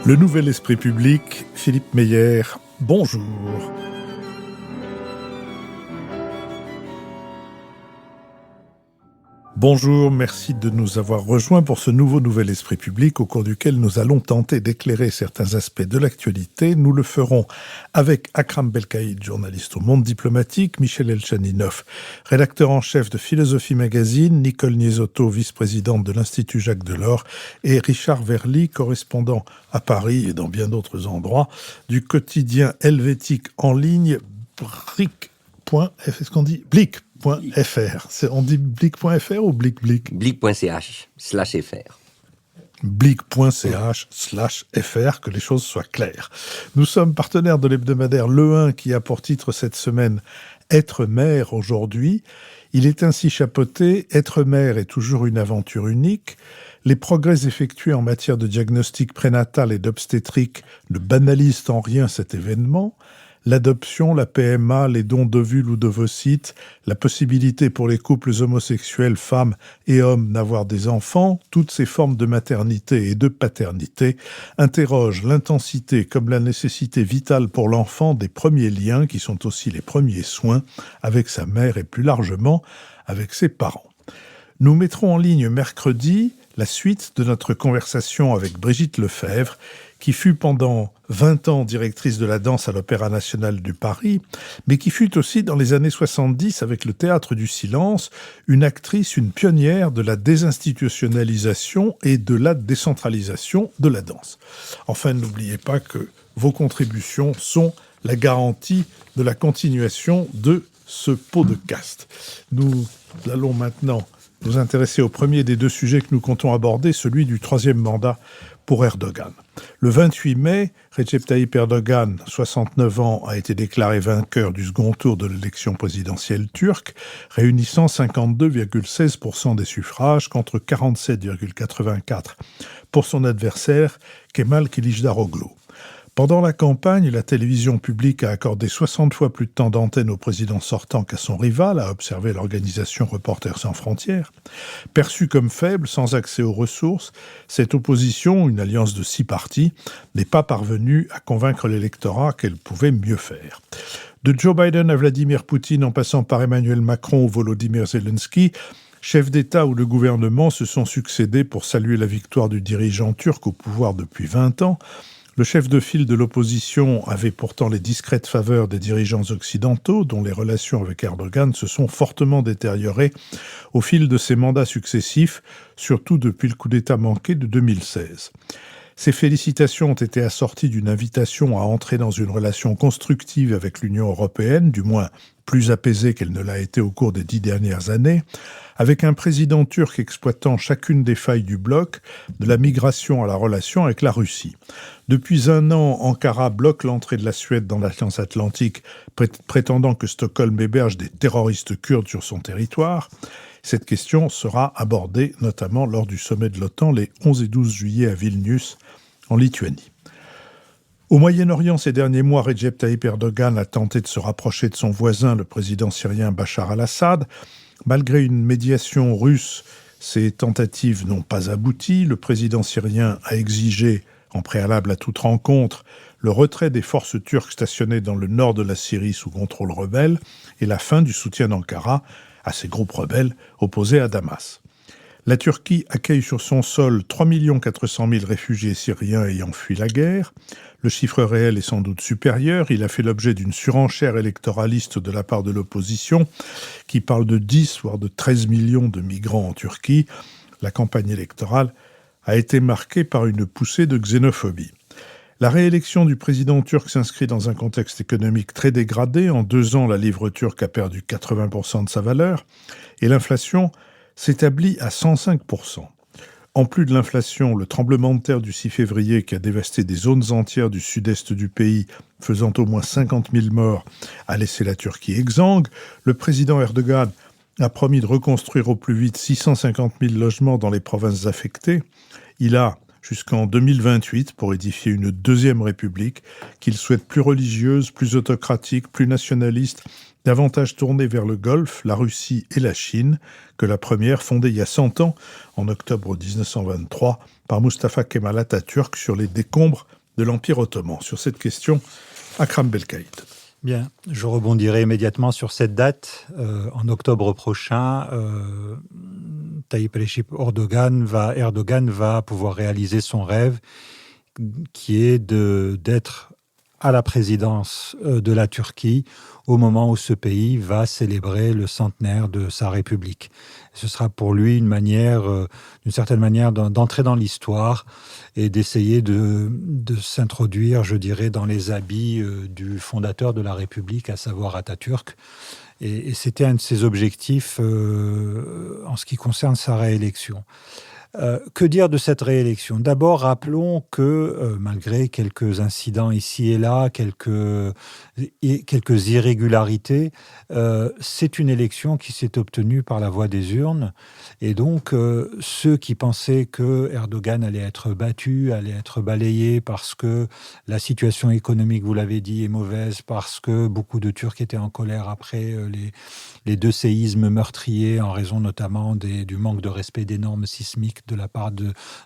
Le Nouvel Esprit Public, Philippe Meyer, bonjour. Bonjour, merci de nous avoir rejoints pour ce nouveau Nouvel Esprit Public au cours duquel nous allons tenter d'éclairer certains aspects de l'actualité. Nous le ferons avec Akram Belkaïd, journaliste au Monde diplomatique, Michel Elchaninov, rédacteur en chef de Philosophie Magazine, Nicole Niesotto, vice-présidente de l'Institut Jacques Delors, et Richard Verly, correspondant à Paris et dans bien d'autres endroits, du quotidien helvétique en ligne Blick.fr. On dit Blick.fr ou Blick? Blick.ch/fr. Blick.ch/fr, que les choses soient claires. Nous sommes partenaires de l'hebdomadaire Le 1 qui a pour titre cette semaine « Être mère aujourd'hui ». Il est ainsi chapeauté « Être mère est toujours une aventure unique ». Les progrès effectués en matière de diagnostic prénatal et d'obstétrique ne banalisent en rien cet événement. L'adoption, la PMA, les dons d'ovules ou d'ovocytes, la possibilité pour les couples homosexuels, femmes et hommes, d'avoir des enfants, toutes ces formes de maternité et de paternité interrogent l'intensité comme la nécessité vitale pour l'enfant des premiers liens qui sont aussi les premiers soins avec sa mère et plus largement avec ses parents. Nous mettrons en ligne mercredi la suite de notre conversation avec Brigitte Lefebvre, qui fut pendant 20 ans directrice de la danse à l'Opéra national du Paris, mais qui fut aussi dans les années 70 avec le Théâtre du Silence, une actrice, une pionnière de la désinstitutionnalisation et de la décentralisation de la danse. Enfin, n'oubliez pas que vos contributions sont la garantie de la continuation de ce podcast. Nous allons maintenant nous intéresser au premier des deux sujets que nous comptons aborder, celui du troisième mandat pour Erdogan. Le 28 mai, Recep Tayyip Erdogan, 69 ans, a été déclaré vainqueur du second tour de l'élection présidentielle turque, réunissant 52,16% des suffrages contre 47,84% pour son adversaire Kemal Kılıçdaroğlu. Pendant la campagne, la télévision publique a accordé 60 fois plus de temps d'antenne au président sortant qu'à son rival, a observé l'organisation Reporters sans frontières. Perçue comme faible, sans accès aux ressources, cette opposition, une alliance de 6 partis, n'est pas parvenue à convaincre l'électorat qu'elle pouvait mieux faire. De Joe Biden à Vladimir Poutine, en passant par Emmanuel Macron ou Volodymyr Zelensky, chefs d'État ou de gouvernement se sont succédés pour saluer la victoire du dirigeant turc au pouvoir depuis 20 ans. Le chef de file de l'opposition avait pourtant les discrètes faveurs des dirigeants occidentaux, dont les relations avec Erdogan se sont fortement détériorées au fil de ses mandats successifs, surtout depuis le coup d'État manqué de 2016. Ces félicitations ont été assorties d'une invitation à entrer dans une relation constructive avec l'Union européenne, du moins plus apaisée qu'elle ne l'a été au cours des 10 dernières années, avec un président turc exploitant chacune des failles du bloc, de la migration à la relation avec la Russie. Depuis un an, Ankara bloque l'entrée de la Suède dans l'Alliance Atlantique, prétendant que Stockholm héberge des terroristes kurdes sur son territoire. Cette question sera abordée notamment lors du sommet de l'OTAN les 11 et 12 juillet à Vilnius, en Lituanie. Au Moyen-Orient, ces derniers mois, Recep Tayyip Erdogan a tenté de se rapprocher de son voisin, le président syrien Bachar al-Assad. Malgré une médiation russe, ces tentatives n'ont pas abouti. Le président syrien a exigé, en préalable à toute rencontre, le retrait des forces turques stationnées dans le nord de la Syrie sous contrôle rebelle et la fin du soutien d'Ankara à ces groupes rebelles opposés à Damas. La Turquie accueille sur son sol 3 400 000 réfugiés syriens ayant fui la guerre. Le chiffre réel est sans doute supérieur. Il a fait l'objet d'une surenchère électoraliste de la part de l'opposition qui parle de 10 voire de 13 millions de migrants en Turquie. La campagne électorale a été marquée par une poussée de xénophobie. La réélection du président turc s'inscrit dans un contexte économique très dégradé. En 2 ans, la livre turque a perdu 80% de sa valeur et l'inflation s'établit à 105%. En plus de l'inflation, le tremblement de terre du 6 février qui a dévasté des zones entières du sud-est du pays, faisant au moins 50 000 morts, a laissé la Turquie exsangue. Le président Erdogan a promis de reconstruire au plus vite 650 000 logements dans les provinces affectées. Il a jusqu'en 2028 pour édifier une deuxième république qu'il souhaite plus religieuse, plus autocratique, plus nationaliste, davantage tournée vers le Golfe, la Russie et la Chine que la première fondée il y a 100 ans, en octobre 1923, par Mustafa Kemal Atatürk sur les décombres de l'Empire ottoman. Sur cette question, Akram Belkaïd. Bien, je rebondirai immédiatement sur cette date. En octobre prochain, Tayyip Recep Erdogan va pouvoir réaliser son rêve, qui est d'être à la présidence de la Turquie au moment où ce pays va célébrer le centenaire de sa République. Ce sera pour lui une manière, d'une certaine manière, d'entrer dans l'histoire et d'essayer de s'introduire, je dirais, dans les habits du fondateur de la République, à savoir Atatürk. Et c'était un de ses objectifs en ce qui concerne sa réélection. Que dire de cette réélection ? D'abord, rappelons que malgré quelques incidents ici et là, quelques irrégularités, c'est une élection qui s'est obtenue par la voie des urnes. Et donc, ceux qui pensaient que Erdogan allait être battu, allait être balayé parce que la situation économique, vous l'avez dit, est mauvaise, parce que beaucoup de Turcs étaient en colère après les deux séismes meurtriers en raison notamment du manque de respect des normes sismiques de la part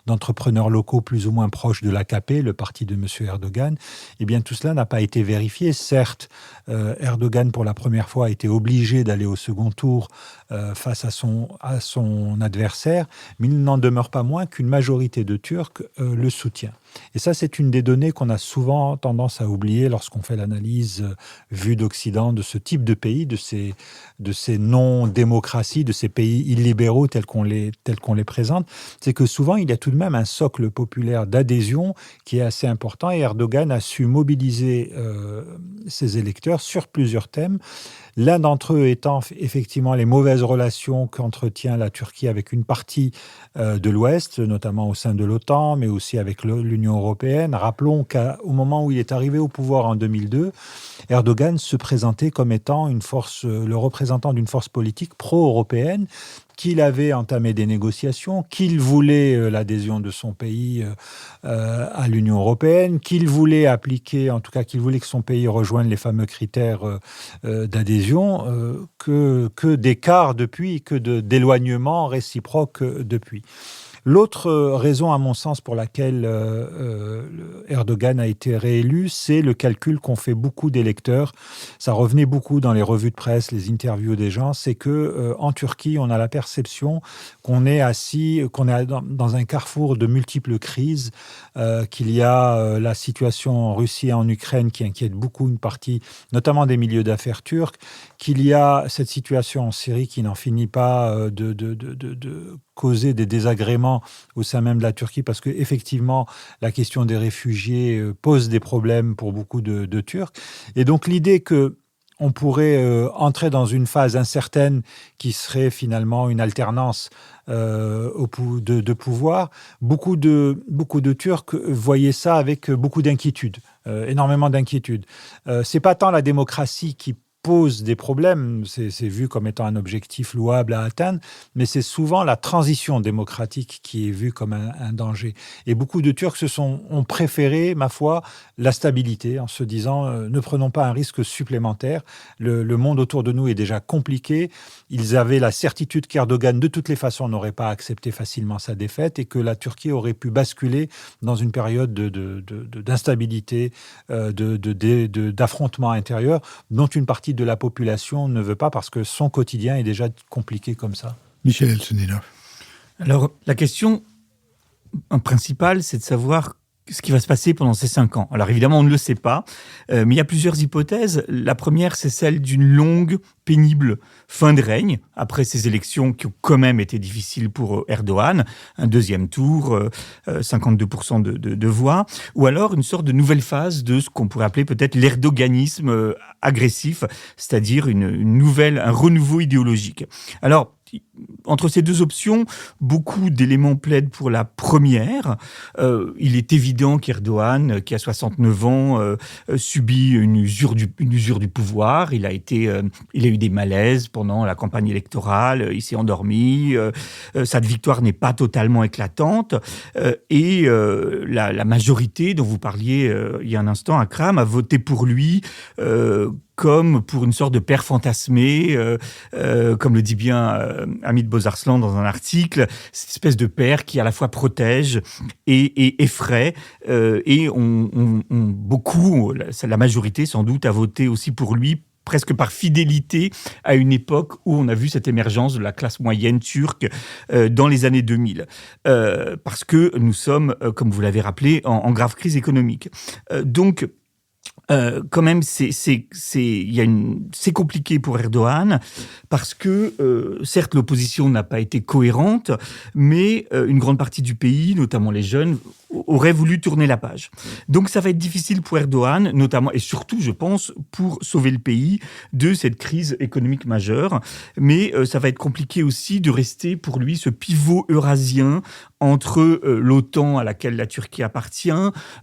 d'entrepreneurs locaux plus ou moins proches de l'AKP, le parti de M. Erdogan, eh bien tout cela n'a pas été vérifié. Certes, Erdogan, pour la première fois, a été obligé d'aller au second tour face à son adversaire, mais il n'en demeure pas moins qu'une majorité de Turcs le soutient. Et ça, c'est une des données qu'on a souvent tendance à oublier lorsqu'on fait l'analyse vue d'Occident de ce type de pays, de ces non-démocraties, de ces pays illibéraux tels qu'on les présente. C'est que souvent, il y a tout de même un socle populaire d'adhésion qui est assez important, et Erdogan a su mobiliser ses électeurs sur plusieurs thèmes. L'un d'entre eux étant effectivement les mauvaises relations qu'entretient la Turquie avec une partie de l'Ouest, notamment au sein de l'OTAN, mais aussi avec l'Union européenne. Rappelons qu'au moment où il est arrivé au pouvoir en 2002, Erdogan se présentait comme étant le représentant d'une force politique pro-européenne, qu'il avait entamé des négociations, qu'il voulait l'adhésion de son pays à l'Union européenne, qu'il voulait appliquer, en tout cas qu'il voulait que son pays rejoigne les fameux critères d'adhésion, que d'écart depuis, que d'éloignement réciproque depuis. L'autre raison, à mon sens, pour laquelle Erdogan a été réélu, c'est le calcul qu'ont fait beaucoup d'électeurs. Ça revenait beaucoup dans les revues de presse, les interviews des gens. C'est que en Turquie, on a la perception qu'on est dans un carrefour de multiples crises, qu'il y a la situation en Russie et en Ukraine qui inquiète beaucoup une partie, notamment des milieux d'affaires turcs, qu'il y a cette situation en Syrie qui n'en finit pas de causer des désagréments au sein même de la Turquie, parce qu'effectivement, la question des réfugiés pose des problèmes pour beaucoup de Turcs. Et donc, l'idée qu'on pourrait entrer dans une phase incertaine qui serait finalement une alternance de pouvoir, beaucoup de Turcs voyaient ça avec beaucoup d'inquiétude, énormément d'inquiétude. C'est pas tant la démocratie qui pose des problèmes, c'est vu comme étant un objectif louable à atteindre, mais c'est souvent la transition démocratique qui est vue comme un danger. Et beaucoup de Turcs ont préféré, ma foi, la stabilité, en se disant ne prenons pas un risque supplémentaire. Le monde autour de nous est déjà compliqué. Ils avaient la certitude qu'Erdogan, de toutes les façons, n'aurait pas accepté facilement sa défaite et que la Turquie aurait pu basculer dans une période d'instabilité, d'affrontement intérieur, dont une partie de la population ne veut pas parce que son quotidien est déjà compliqué comme ça. Michel Elchenila. Alors, la question principale, c'est de savoir ce qui va se passer pendant ces 5 ans. Alors évidemment, on ne le sait pas, mais il y a plusieurs hypothèses. La première, c'est celle d'une longue, pénible fin de règne, après ces élections qui ont quand même été difficiles pour Erdogan, un deuxième tour, 52% de voix, ou alors une sorte de nouvelle phase de ce qu'on pourrait appeler peut-être l'erdoganisme agressif, c'est-à-dire un renouveau idéologique. Alors, entre ces deux options, beaucoup d'éléments plaident pour la première. Il est évident qu'Erdogan, qui a 69 ans, subit une usure du pouvoir. Il a eu des malaises pendant la campagne électorale. Il s'est endormi. Sa victoire n'est pas totalement éclatante. Et la majorité dont vous parliez il y a un instant, Akram, a voté pour lui comme pour une sorte de père fantasmé, comme le dit bien Hamid Bozarslan dans un article, cette espèce de père qui à la fois protège et effraie, et beaucoup, la majorité sans doute, a voté aussi pour lui, presque par fidélité à une époque où on a vu cette émergence de la classe moyenne turque dans les années 2000. Parce que nous sommes, comme vous l'avez rappelé, en grave crise économique. Donc, quand même, c'est compliqué pour Erdogan parce que, certes, l'opposition n'a pas été cohérente, mais une grande partie du pays, notamment les jeunes, aurait voulu tourner la page. Donc ça va être difficile pour Erdogan, notamment et surtout, je pense, pour sauver le pays de cette crise économique majeure. Mais ça va être compliqué aussi de rester pour lui ce pivot eurasien entre l'OTAN à laquelle la Turquie appartient,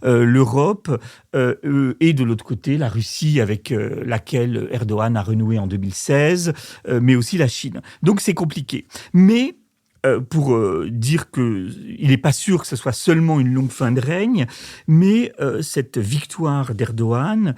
l'Europe et de l'autre côté la Russie avec laquelle Erdogan a renoué en 2016, mais aussi la Chine. Donc c'est compliqué. Mais pour dire qu'il n'est pas sûr que ce soit seulement une longue fin de règne, mais cette victoire d'Erdogan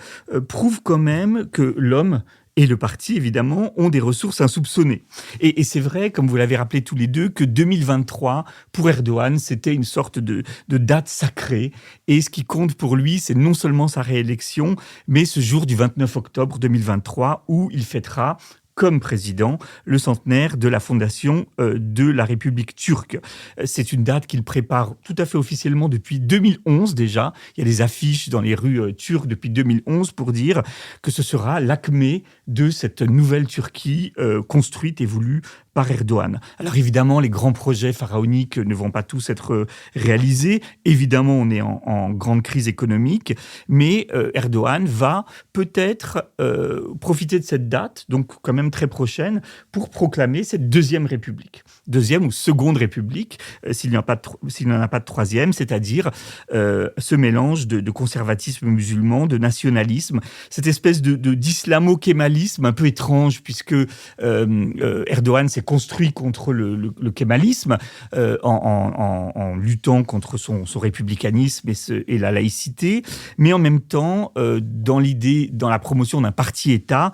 prouve quand même que l'homme et le parti, évidemment, ont des ressources insoupçonnées. Et c'est vrai, comme vous l'avez rappelé tous les deux, que 2023, pour Erdogan, c'était une sorte de date sacrée. Et ce qui compte pour lui, c'est non seulement sa réélection, mais ce jour du 29 octobre 2023, où il fêtera comme président le centenaire de la fondation de la République turque. C'est une date qu'il prépare tout à fait officiellement depuis 2011 déjà. Il y a des affiches dans les rues turques depuis 2011 pour dire que ce sera l'acmé de cette nouvelle Turquie construite et voulue par Erdogan. Alors évidemment, les grands projets pharaoniques ne vont pas tous être réalisés. Évidemment, on est en grande crise économique, mais Erdogan va peut-être profiter de cette date, donc quand même très prochaine, pour proclamer cette deuxième république. Deuxième ou seconde république, s'il n'y en a pas de troisième, c'est-à-dire ce mélange de conservatisme musulman, de nationalisme, cette espèce d'islamo-kémalisme un peu étrange, puisque Erdogan s'est construit contre le kémalisme en luttant contre son républicanisme et la laïcité, mais en même temps, dans la promotion d'un parti-État,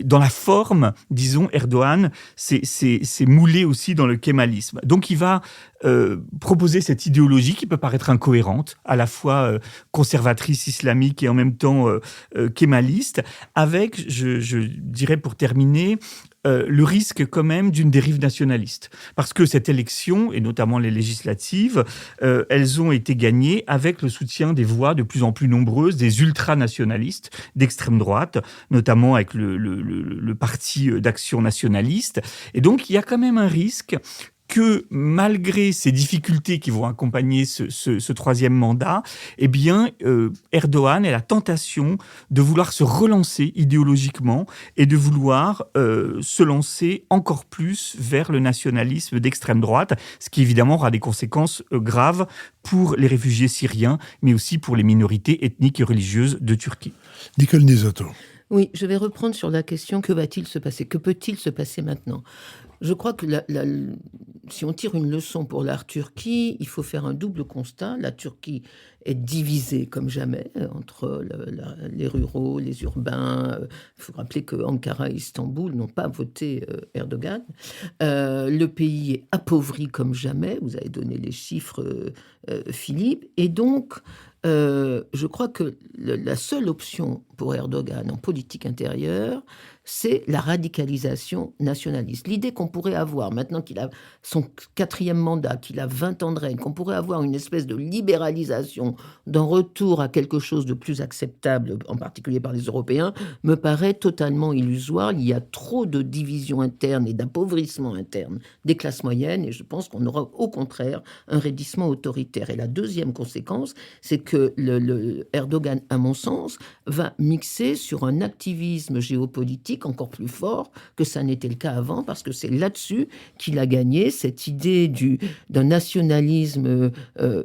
dans la forme, disons, Erdogan s'est moulé aussi dans le kémalisme. Donc il va proposer cette idéologie qui peut paraître incohérente, à la fois conservatrice islamique et en même temps kémaliste, avec, je dirais pour terminer, le risque quand même d'une dérive nationaliste. Parce que cette élection, et notamment les législatives, elles ont été gagnées avec le soutien des voix de plus en plus nombreuses des ultranationalistes d'extrême droite, notamment avec le Parti d'action nationaliste. Et donc, il y a quand même un risque que malgré ces difficultés qui vont accompagner ce troisième mandat, eh bien, Erdogan a la tentation de vouloir se relancer idéologiquement et de vouloir se lancer encore plus vers le nationalisme d'extrême droite, ce qui évidemment aura des conséquences graves pour les réfugiés syriens, mais aussi pour les minorités ethniques et religieuses de Turquie. Nicole Nisotto. Oui, je vais reprendre sur la question que va-t-il se passer ? Que peut-il se passer maintenant ? Je crois que si on tire une leçon pour la Turquie, il faut faire un double constat. La Turquie est divisée comme jamais entre les ruraux, les urbains. Il faut rappeler que Ankara et Istanbul n'ont pas voté Erdogan. Le pays est appauvri comme jamais. Vous avez donné les chiffres, Philippe. Et donc, je crois que la seule option pour Erdogan en politique intérieure, c'est la radicalisation nationaliste. L'idée qu'on pourrait avoir, maintenant qu'il a son 4e mandat, qu'il a 20 ans de règne, qu'on pourrait avoir une espèce de libéralisation, d'un retour à quelque chose de plus acceptable, en particulier par les Européens, me paraît totalement illusoire. Il y a trop de divisions internes et d'appauvrissement interne des classes moyennes, et je pense qu'on aura au contraire un raidissement autoritaire. Et la deuxième conséquence, c'est que le Erdogan, à mon sens, va mixer sur un activisme géopolitique encore plus fort que ça n'était le cas avant, parce que c'est là-dessus qu'il a gagné cette idée d'un nationalisme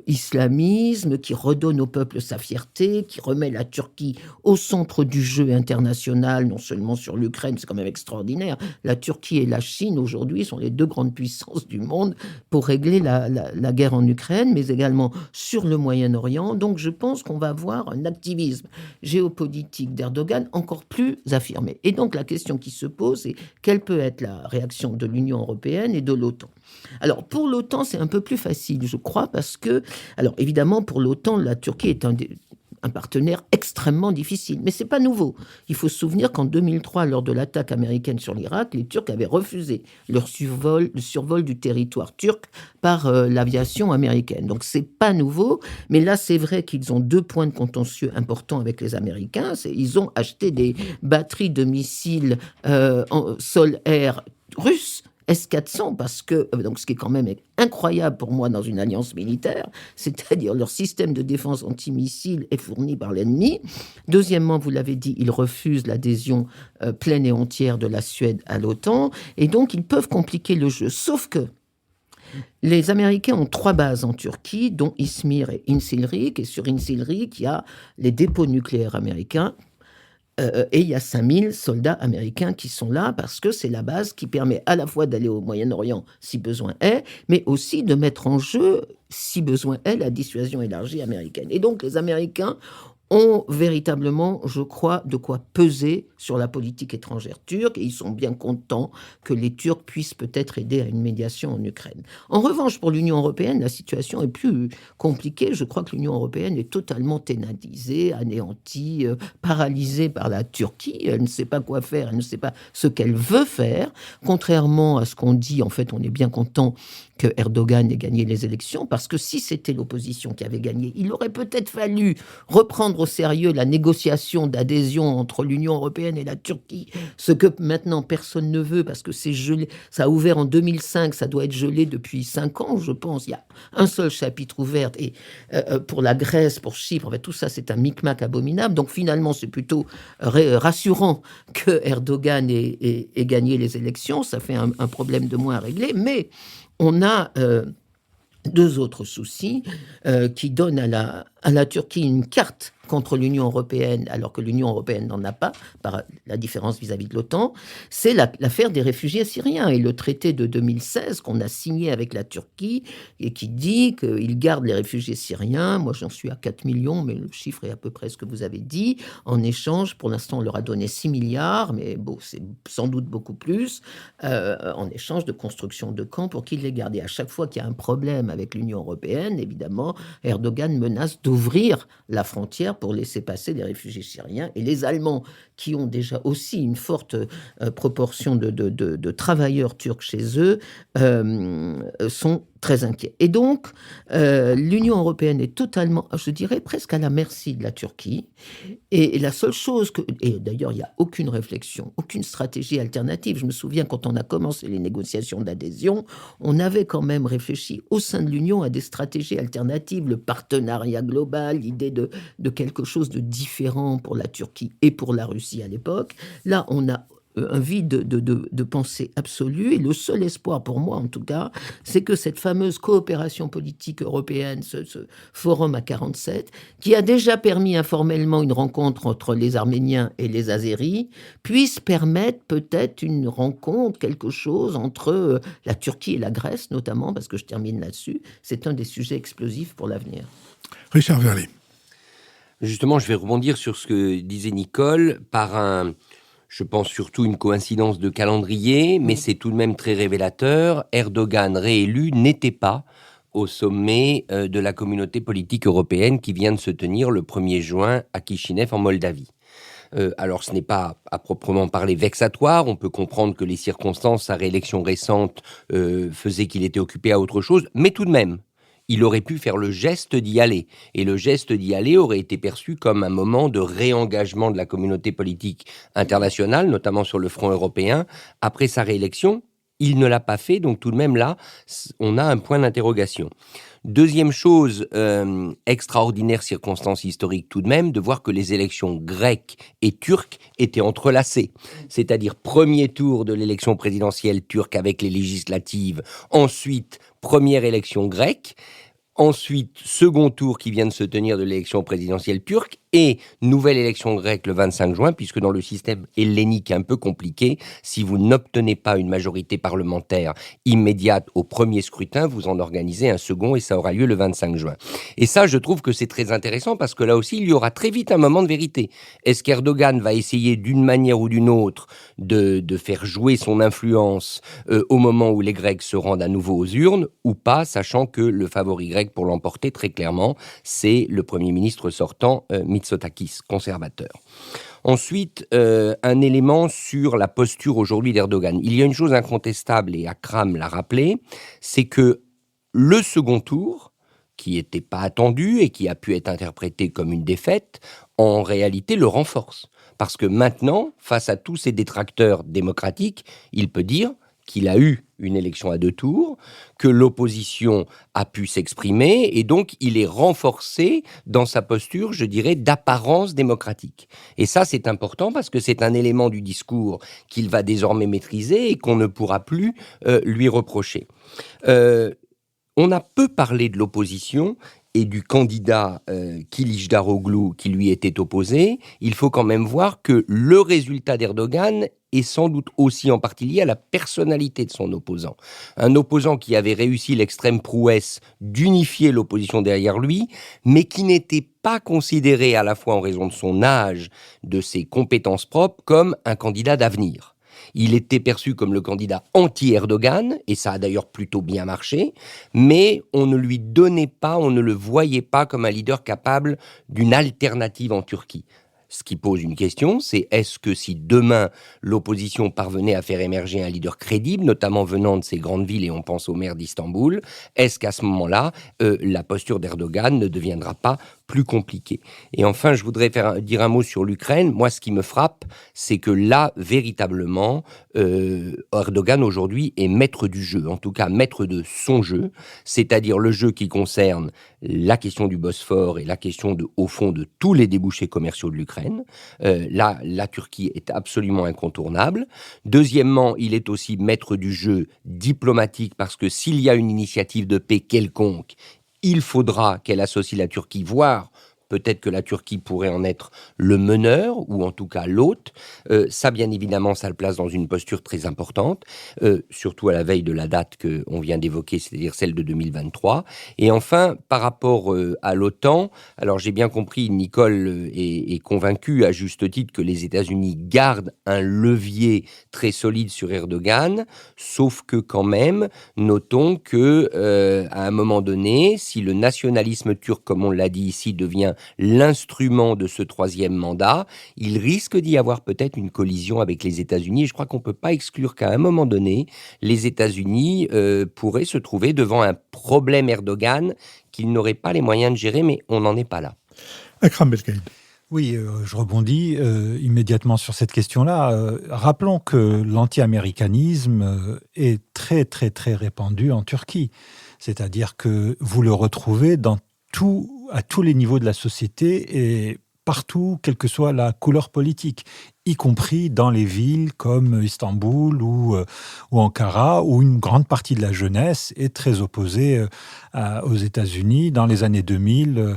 islamisme qui redonne au peuple sa fierté, qui remet la Turquie au centre du jeu international, non seulement sur l'Ukraine, c'est quand même extraordinaire. La Turquie et la Chine aujourd'hui sont les deux grandes puissances du monde pour régler la guerre en Ukraine, mais également sur le Moyen-Orient. Donc donc je pense qu'on va avoir un activisme géopolitique d'Erdogan encore plus affirmé. Et donc la question qui se pose, c'est quelle peut être la réaction de l'Union européenne et de l'OTAN. Alors pour l'OTAN, c'est un peu plus facile, je crois, parce que, alors évidemment, pour l'OTAN, la Turquie est un partenaire extrêmement difficile. Mais ce n'est pas nouveau. Il faut se souvenir qu'en 2003, lors de l'attaque américaine sur l'Irak, les Turcs avaient refusé le survol du territoire turc par l'aviation américaine. Donc ce n'est pas nouveau. Mais là, c'est vrai qu'ils ont 2 points de contentieux importants avec les Américains. Ils ont acheté des batteries de missiles sol-air russes, S-400, parce que, donc ce qui est quand même incroyable pour moi dans une alliance militaire, c'est-à-dire leur système de défense antimissile est fourni par l'ennemi. Deuxièmement, vous l'avez dit, ils refusent l'adhésion pleine et entière de la Suède à l'OTAN, et donc ils peuvent compliquer le jeu. Sauf que les Américains ont 3 bases en Turquie, dont Izmir et Incirlik, et sur Incirlik, il y a les dépôts nucléaires américains. Et il y a 5000 soldats américains qui sont là parce que c'est la base qui permet à la fois d'aller au Moyen-Orient si besoin est, mais aussi de mettre en jeu, si besoin est, la dissuasion élargie américaine. Et donc les Américains ont véritablement, je crois, de quoi peser sur la politique étrangère turque, et ils sont bien contents que les Turcs puissent peut-être aider à une médiation en Ukraine. En revanche, pour l'Union européenne, la situation est plus compliquée. Je crois que l'Union européenne est totalement tétanisée, anéantie, paralysée par la Turquie. Elle ne sait pas quoi faire, elle ne sait pas ce qu'elle veut faire. Contrairement à ce qu'on dit, en fait, on est bien content que Erdogan ait gagné les élections, parce que si c'était l'opposition qui avait gagné, il aurait peut-être fallu reprendre au sérieux la négociation d'adhésion entre l'Union européenne et la Turquie, ce que maintenant personne ne veut, parce que c'est gelé. Ça a ouvert en 2005, ça doit être gelé depuis 5 ans, je pense. Il y a un seul chapitre ouvert, et pour la Grèce, pour Chypre, en fait, tout ça, c'est un micmac abominable. Donc finalement, c'est plutôt rassurant que Erdogan ait gagné les élections. Ça fait un problème de moins à régler, mais on a 2 autres soucis qui donnent à la Turquie une carte contre l'Union européenne, alors que l'Union européenne n'en a pas, par la différence vis-à-vis de l'OTAN. C'est l'affaire des réfugiés syriens et le traité de 2016 qu'on a signé avec la Turquie et qui dit qu'il garde les réfugiés syriens. Moi, j'en suis à 4 millions, mais le chiffre est à peu près ce que vous avez dit. En échange, pour l'instant, on leur a donné 6 milliards, mais bon, c'est sans doute beaucoup plus, en échange de construction de camps pour qu'ils les gardent. Et à chaque fois qu'il y a un problème avec l'Union européenne, évidemment, Erdogan menace d'ouvrir la frontière pour laisser passer les réfugiés syriens. Et les Allemands, qui ont déjà aussi une forte proportion de travailleurs turcs chez eux, sont très inquiets. Et donc, l'Union européenne est totalement, je dirais, presque à la merci de la Turquie. Et la seule chose et d'ailleurs, il n'y a aucune réflexion, aucune stratégie alternative. Je me souviens, quand on a commencé les négociations d'adhésion, on avait quand même réfléchi au sein de l'Union à des stratégies alternatives, le partenariat global, l'idée de quelque chose de différent pour la Turquie et pour la Russie à l'époque. Là, on a un vide de pensée absolue, et le seul espoir pour moi en tout cas, c'est que cette fameuse coopération politique européenne, ce forum à 47, qui a déjà permis informellement une rencontre entre les Arméniens et les Azéris, puisse permettre peut-être une rencontre, quelque chose entre la Turquie et la Grèce notamment, parce que je termine là-dessus, c'est un des sujets explosifs pour l'avenir. Richard Verly. Justement, je vais rebondir sur ce que disait Nicole par je pense surtout une coïncidence de calendrier, mais c'est tout de même très révélateur. Erdogan réélu n'était pas au sommet de la communauté politique européenne qui vient de se tenir le 1er juin à Chisinau en Moldavie. Alors ce n'est pas à proprement parler vexatoire, on peut comprendre que les circonstances, sa réélection récente faisaient qu'il était occupé à autre chose, mais tout de même, il aurait pu faire le geste d'y aller. Et le geste d'y aller aurait été perçu comme un moment de réengagement de la communauté politique internationale, notamment sur le front européen. Après sa réélection, il ne l'a pas fait, donc tout de même là, on a un point d'interrogation. Deuxième chose, extraordinaire circonstance historique tout de même, de voir que les élections grecques et turques étaient entrelacées. C'est-à-dire premier tour de l'élection présidentielle turque avec les législatives, ensuite première élection grecque. Ensuite, second tour qui vient de se tenir de l'élection présidentielle turque et nouvelle élection grecque le 25 juin, puisque dans le système hellénique un peu compliqué, si vous n'obtenez pas une majorité parlementaire immédiate au premier scrutin, vous en organisez un second et ça aura lieu le 25 juin. Et ça, je trouve que c'est très intéressant parce que là aussi, il y aura très vite un moment de vérité. Est-ce qu'Erdogan va essayer d'une manière ou d'une autre de faire jouer son influence au moment où les Grecs se rendent à nouveau aux urnes ou pas, sachant que le favori grec pour l'emporter très clairement, c'est le Premier ministre sortant Mitsotakis, conservateur. Ensuite, un élément sur la posture aujourd'hui d'Erdogan. Il y a une chose incontestable, et Akram l'a rappelé, c'est que le second tour, qui n'était pas attendu et qui a pu être interprété comme une défaite, en réalité le renforce. Parce que maintenant, face à tous ces détracteurs démocratiques, il peut dire qu'il a eu une élection à 2 tours, que l'opposition a pu s'exprimer, et donc il est renforcé dans sa posture, je dirais, d'apparence démocratique. Et ça, c'est important parce que c'est un élément du discours qu'il va désormais maîtriser et qu'on ne pourra plus lui reprocher. On a peu parlé de l'opposition et du candidat Kılıçdaroğlu qui lui était opposé. Il faut quand même voir que le résultat d'Erdogan est sans doute aussi en partie lié à la personnalité de son opposant. Un opposant qui avait réussi l'extrême prouesse d'unifier l'opposition derrière lui, mais qui n'était pas considéré à la fois en raison de son âge, de ses compétences propres, comme un candidat d'avenir. Il était perçu comme le candidat anti-Erdogan, et ça a d'ailleurs plutôt bien marché, mais on ne lui donnait pas, on ne le voyait pas comme un leader capable d'une alternative en Turquie. Ce qui pose une question, c'est est-ce que si demain l'opposition parvenait à faire émerger un leader crédible, notamment venant de ces grandes villes, et on pense au maire d'Istanbul, est-ce qu'à ce moment-là, la posture d'Erdogan ne deviendra pas plus compliquée? Et enfin, je voudrais dire un mot sur l'Ukraine. Moi, ce qui me frappe, c'est que là, véritablement, Erdogan aujourd'hui est maître du jeu, en tout cas maître de son jeu, c'est-à-dire le jeu qui concerne la question du Bosphore et la question, au fond, de tous les débouchés commerciaux de l'Ukraine. Là, la Turquie est absolument incontournable. Deuxièmement, il est aussi maître du jeu diplomatique parce que s'il y a une initiative de paix quelconque, il faudra qu'elle associe la Turquie, voire peut-être que la Turquie pourrait en être le meneur, ou en tout cas l'hôte. Ça, bien évidemment, ça le place dans une posture très importante, surtout à la veille de la date qu'on vient d'évoquer, c'est-à-dire celle de 2023. Et enfin, par rapport à l'OTAN, alors j'ai bien compris, Nicole est convaincue à juste titre que les États-Unis gardent un levier très solide sur Erdogan, sauf que quand même, notons que à un moment donné, si le nationalisme turc, comme on l'a dit ici, devient l'instrument de ce troisième mandat, il risque d'y avoir peut-être une collision avec les États-Unis. Et je crois qu'on ne peut pas exclure qu'à un moment donné, les États-Unis pourraient se trouver devant un problème Erdogan qu'ils n'auraient pas les moyens de gérer, mais on n'en est pas là. Akram Belkaïd. Oui, je rebondis immédiatement sur cette question-là. Rappelons que l'anti-américanisme est très, très, très répandu en Turquie. C'est-à-dire que vous le retrouvez à tous les niveaux de la société et partout, quelle que soit la couleur politique, y compris dans les villes comme Istanbul ou Ankara, où une grande partie de la jeunesse est très opposée aux États-Unis. Dans les années 2000,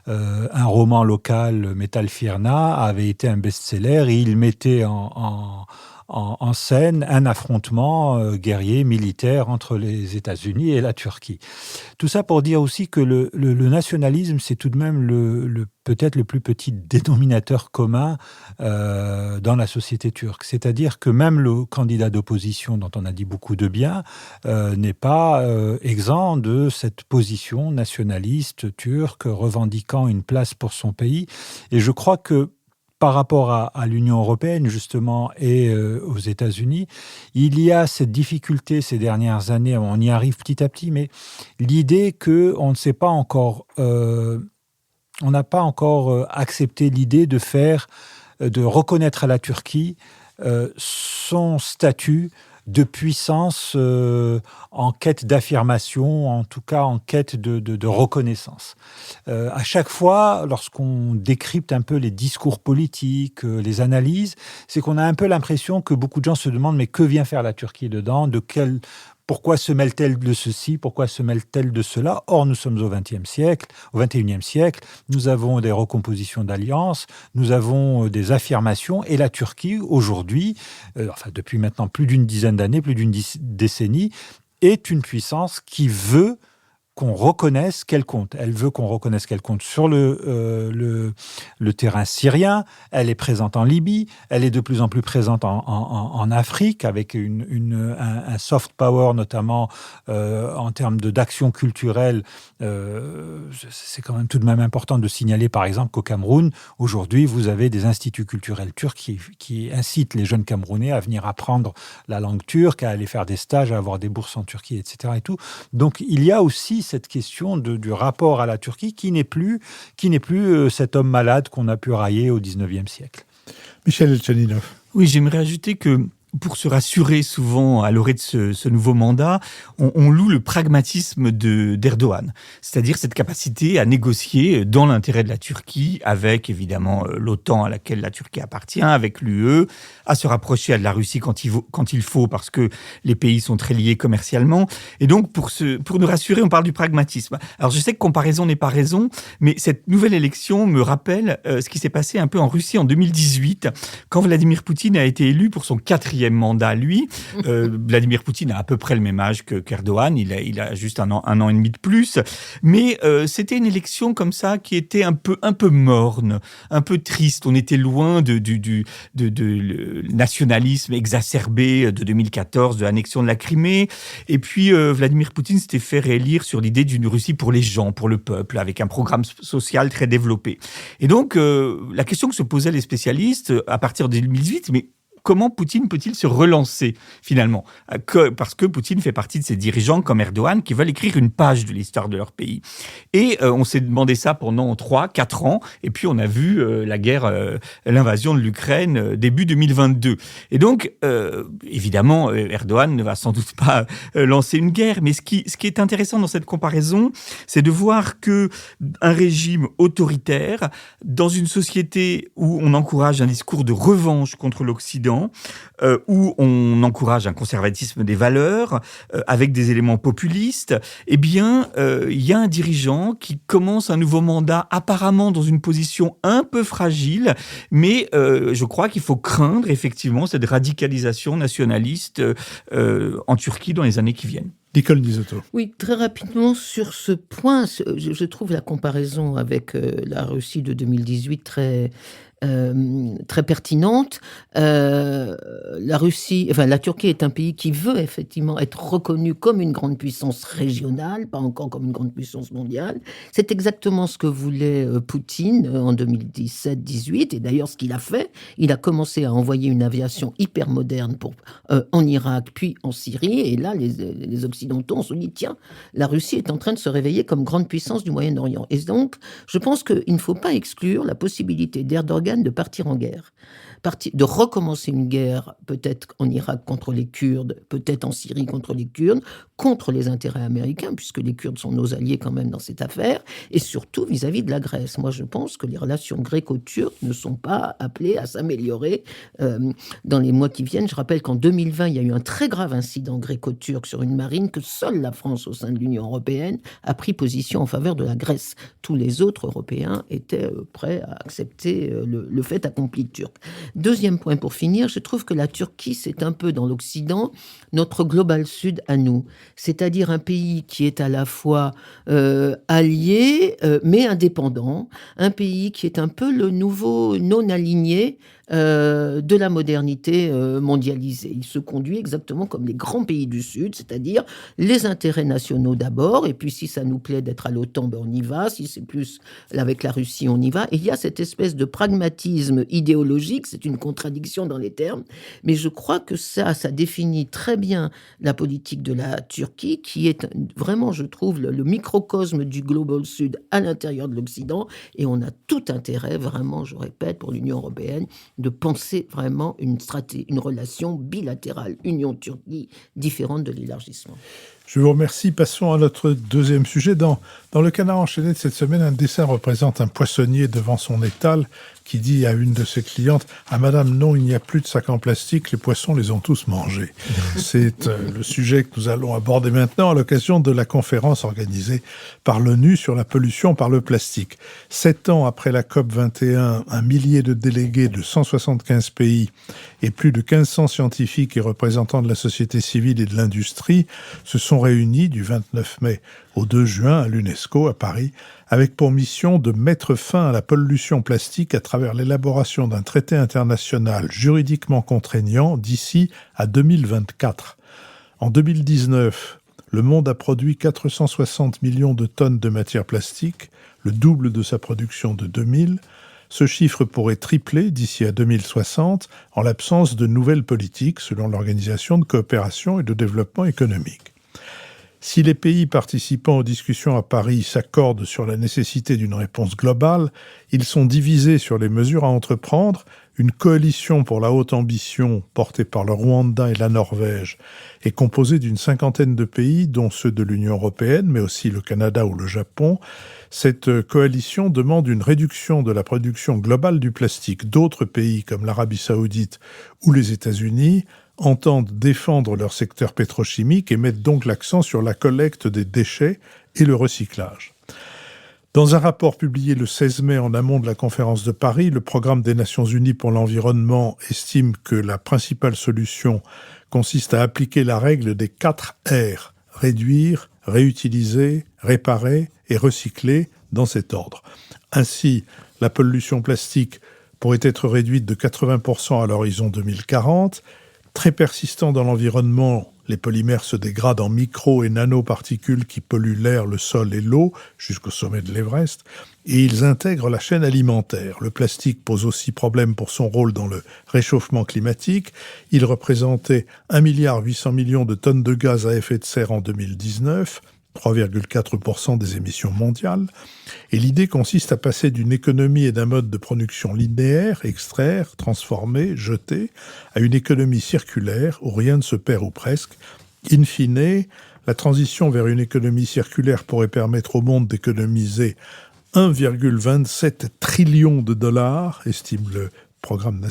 un roman local, Metal Firna, avait été un best-seller et il mettait en scène un affrontement guerrier, militaire entre les États-Unis et la Turquie. Tout ça pour dire aussi que le nationalisme, c'est tout de même peut-être le plus petit dénominateur commun dans la société turque. C'est-à-dire que même le candidat d'opposition, dont on a dit beaucoup de bien, n'est pas exempt de cette position nationaliste turque revendiquant une place pour son pays. Et je crois que par rapport à l'Union européenne, justement, et aux États-Unis, il y a cette difficulté ces dernières années, on y arrive petit à petit, mais l'idée qu'on ne sait pas encore, on n'a pas encore accepté l'idée de reconnaître à la Turquie son statut de puissance en quête d'affirmation, en tout cas en quête de reconnaissance. À chaque fois, lorsqu'on décrypte un peu les discours politiques, les analyses, c'est qu'on a un peu l'impression que beaucoup de gens se demandent mais que vient faire la Turquie dedans, pourquoi se mêle-t-elle de ceci, pourquoi se mêle-t-elle de cela? Or, nous sommes au XXe siècle, au XXIe siècle, nous avons des recompositions d'alliances, nous avons des affirmations, et la Turquie, aujourd'hui, depuis maintenant plus d'une dizaine d'années, plus d'une décennie, est une puissance qui veut qu'on reconnaisse qu'elle compte. Elle veut qu'on reconnaisse qu'elle compte sur le terrain syrien, elle est présente en Libye, elle est de plus en plus présente en Afrique, avec un soft power, notamment en termes d'action culturelle. C'est quand même tout de même important de signaler, par exemple, qu'au Cameroun, aujourd'hui, vous avez des instituts culturels turcs qui incitent les jeunes Camerounais à venir apprendre la langue turque, à aller faire des stages, à avoir des bourses en Turquie, etc. Et tout. Donc, il y a aussi cette question du rapport à la Turquie qui n'est plus cet homme malade qu'on a pu railler au XIXe siècle. Michel Elchaninov. Oui, j'aimerais ajouter que pour se rassurer souvent à l'orée de ce nouveau mandat, on loue le pragmatisme d'Erdogan, c'est-à-dire cette capacité à négocier dans l'intérêt de la Turquie, avec évidemment l'OTAN à laquelle la Turquie appartient, avec l'UE, à se rapprocher de la Russie quand il faut, parce que les pays sont très liés commercialement. Et donc, pour nous rassurer, on parle du pragmatisme. Alors, je sais que comparaison n'est pas raison, mais cette nouvelle élection me rappelle ce qui s'est passé un peu en Russie en 2018, quand Vladimir Poutine a été élu pour son 4e mandat, lui. Vladimir Poutine a à peu près le même âge qu'Erdogan, il a juste un an et demi de plus, mais c'était une élection comme ça qui était un peu morne, un peu triste. On était loin du nationalisme exacerbé de 2014, de l'annexion de la Crimée, et puis Vladimir Poutine s'était fait réélire sur l'idée d'une Russie pour les gens, pour le peuple, avec un programme social très développé. Et donc, la question que se posaient les spécialistes à partir de 2018, mais comment Poutine peut-il se relancer, finalement? Parce que Poutine fait partie de ces dirigeants comme Erdogan qui veulent écrire une page de l'histoire de leur pays. Et on s'est demandé ça pendant 3-4 ans, et puis on a vu la guerre, l'invasion de l'Ukraine début 2022. Et donc, évidemment, Erdogan ne va sans doute pas lancer une guerre, mais ce qui est intéressant dans cette comparaison, c'est de voir que un régime autoritaire, dans une société où on encourage un discours de revanche contre l'Occident, où on encourage un conservatisme des valeurs, avec des éléments populistes, eh bien, il y a un dirigeant qui commence un nouveau mandat apparemment dans une position un peu fragile, mais je crois qu'il faut craindre effectivement cette radicalisation nationaliste en Turquie dans les années qui viennent. Nicole Nisotto. Oui, très rapidement sur ce point, je trouve la comparaison avec la Russie de 2018 très pertinente. La Turquie est un pays qui veut effectivement être reconnu comme une grande puissance régionale, pas encore comme une grande puissance mondiale. C'est exactement ce que voulait Poutine en 2017-18, et d'ailleurs ce qu'il a fait. Il a commencé à envoyer une aviation hyper moderne en Irak, puis en Syrie, et là les Occidentaux se dit tiens, la Russie est en train de se réveiller comme grande puissance du Moyen-Orient. Et donc, je pense qu'il ne faut pas exclure la possibilité d'Erdogan de partir en guerre, de recommencer une guerre, peut-être en Irak contre les Kurdes, peut-être en Syrie contre les Kurdes, contre les intérêts américains, puisque les Kurdes sont nos alliés quand même dans cette affaire, et surtout vis-à-vis de la Grèce. Moi, je pense que les relations gréco-turques ne sont pas appelées à s'améliorer dans les mois qui viennent. Je rappelle qu'en 2020, il y a eu un très grave incident gréco-turc sur une marine, que seule la France, au sein de l'Union européenne, a pris position en faveur de la Grèce. Tous les autres Européens étaient prêts à accepter le fait accompli turc. Deuxième point pour finir, je trouve que la Turquie, c'est un peu dans l'Occident notre global sud à nous. C'est-à-dire un pays qui est à la fois allié, mais indépendant. Un pays qui est un peu le nouveau non-aligné de la modernité mondialisée. Il se conduit exactement comme les grands pays du Sud, c'est-à-dire les intérêts nationaux d'abord, et puis si ça nous plaît d'être à l'OTAN, ben on y va, si c'est plus avec la Russie, on y va. Et il y a cette espèce de pragmatisme idéologique, c'est une contradiction dans les termes, mais je crois que ça définit très bien la politique de la Turquie, qui est vraiment, je trouve, le microcosme du Global Sud à l'intérieur de l'Occident, et on a tout intérêt, vraiment, je répète, pour l'Union européenne, de penser vraiment une relation bilatérale Union-Turquie différente de l'élargissement. Je vous remercie. Passons à notre deuxième sujet. Dans Dans le Canard enchaîné de cette semaine, un dessin représente un poissonnier devant son étal qui dit à une de ses clientes « Ah madame, non, il n'y a plus de sacs en plastique, les poissons les ont tous mangés ». C'est le sujet que nous allons aborder maintenant à l'occasion de la conférence organisée par l'ONU sur la pollution par le plastique. 7 ans après la COP21, un millier de délégués de 175 pays et plus de 1500 scientifiques et représentants de la société civile et de l'industrie se sont réunis du 29 mai au 2 juin à l'UNESCO à Paris, avec pour mission de mettre fin à la pollution plastique à travers l'élaboration d'un traité international juridiquement contraignant d'ici à 2024. En 2019, le monde a produit 460 millions de tonnes de matière plastique, le double de sa production de 2000. Ce chiffre pourrait tripler d'ici à 2060 en l'absence de nouvelles politiques selon l'Organisation de coopération et de développement économique. Si les pays participant aux discussions à Paris s'accordent sur la nécessité d'une réponse globale, ils sont divisés sur les mesures à entreprendre. Une coalition pour la haute ambition, portée par le Rwanda et la Norvège, est composée d'une 50aine de pays, dont ceux de l'Union européenne, mais aussi le Canada ou le Japon. Cette coalition demande une réduction de la production globale du plastique. D'autres pays, comme l'Arabie saoudite ou les États-Unis, entendent défendre leur secteur pétrochimique et mettent donc l'accent sur la collecte des déchets et le recyclage. Dans un rapport publié le 16 mai en amont de la conférence de Paris, le Programme des Nations Unies pour l'environnement estime que la principale solution consiste à appliquer la règle des 4 R, réduire, réutiliser, réparer et recycler dans cet ordre. Ainsi, la pollution plastique pourrait être réduite de 80% à l'horizon 2040. Très persistants dans l'environnement, les polymères se dégradent en micro- et nanoparticules qui polluent l'air, le sol et l'eau jusqu'au sommet de l'Everest, et ils intègrent la chaîne alimentaire. Le plastique pose aussi problème pour son rôle dans le réchauffement climatique. Il représentait 1,8 milliard de tonnes de gaz à effet de serre en 2019, 3,4% des émissions mondiales. Et l'idée consiste à passer d'une économie et d'un mode de production linéaire, extraire, transformer, jeter, à une économie circulaire où rien ne se perd ou presque. In fine, la transition vers une économie circulaire pourrait permettre au monde d'économiser 1,27 trillion de dollars, estime le Programme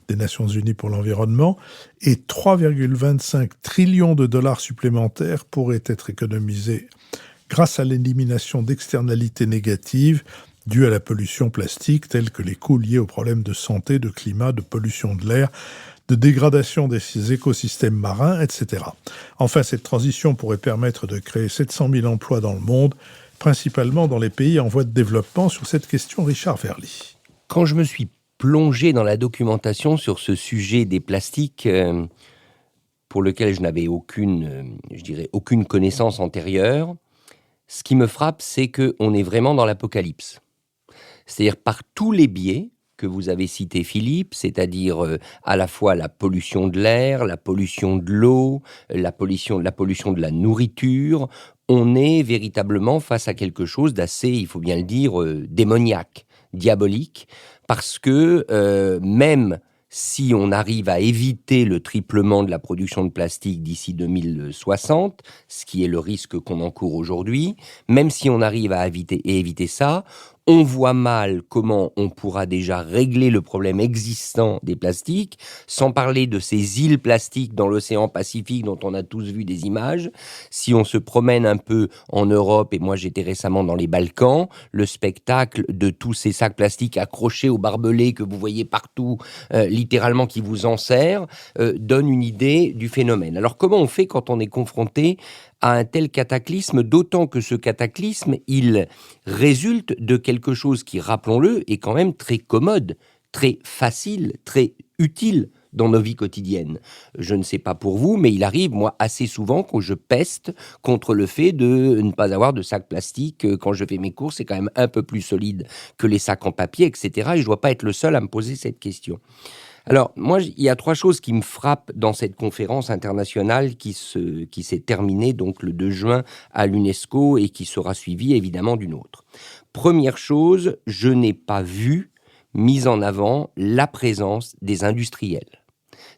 des Nations Unies pour l'environnement, et 3,25 trillions de dollars supplémentaires pourraient être économisés grâce à l'élimination d'externalités négatives dues à la pollution plastique, telles que les coûts liés aux problèmes de santé, de climat, de pollution de l'air, de dégradation des écosystèmes marins, etc. Enfin, cette transition pourrait permettre de créer 700 000 emplois dans le monde, principalement dans les pays en voie de développement. Sur cette question, Richard Verly. Quand je me suis plongé dans la documentation sur ce sujet des plastiques, pour lequel je n'avais aucune connaissance antérieure, ce qui me frappe, c'est qu'on est vraiment dans l'apocalypse. C'est-à-dire par tous les biais que vous avez cités, Philippe, c'est-à-dire à la fois la pollution de l'air, la pollution de l'eau, la pollution de la nourriture, on est véritablement face à quelque chose d'assez, il faut bien le dire, démoniaque, diabolique, parce que même si on arrive à éviter le triplement de la production de plastique d'ici 2060, ce qui est le risque qu'on encourt aujourd'hui, même si on arrive à éviter ça, on voit mal comment on pourra déjà régler le problème existant des plastiques, sans parler de ces îles plastiques dans l'océan Pacifique dont on a tous vu des images. Si on se promène un peu en Europe, et moi j'étais récemment dans les Balkans, le spectacle de tous ces sacs plastiques accrochés au barbelé que vous voyez partout, littéralement qui vous enserrent, donne une idée du phénomène. Alors comment on fait quand on est confronté à un tel cataclysme, d'autant que ce cataclysme, il résulte de quelque chose qui, rappelons-le, est quand même très commode, très facile, très utile dans nos vies quotidiennes. Je ne sais pas pour vous, mais il arrive, moi, assez souvent que je peste contre le fait de ne pas avoir de sac plastique. Quand je fais mes courses, c'est quand même un peu plus solide que les sacs en papier, etc. Et je ne dois pas être le seul à me poser cette question. Alors, moi, il y a 3 choses qui me frappent dans cette conférence internationale qui s'est terminée donc le 2 juin à l'UNESCO et qui sera suivie évidemment d'une autre. Première chose, je n'ai pas vu mise en avant la présence des industriels.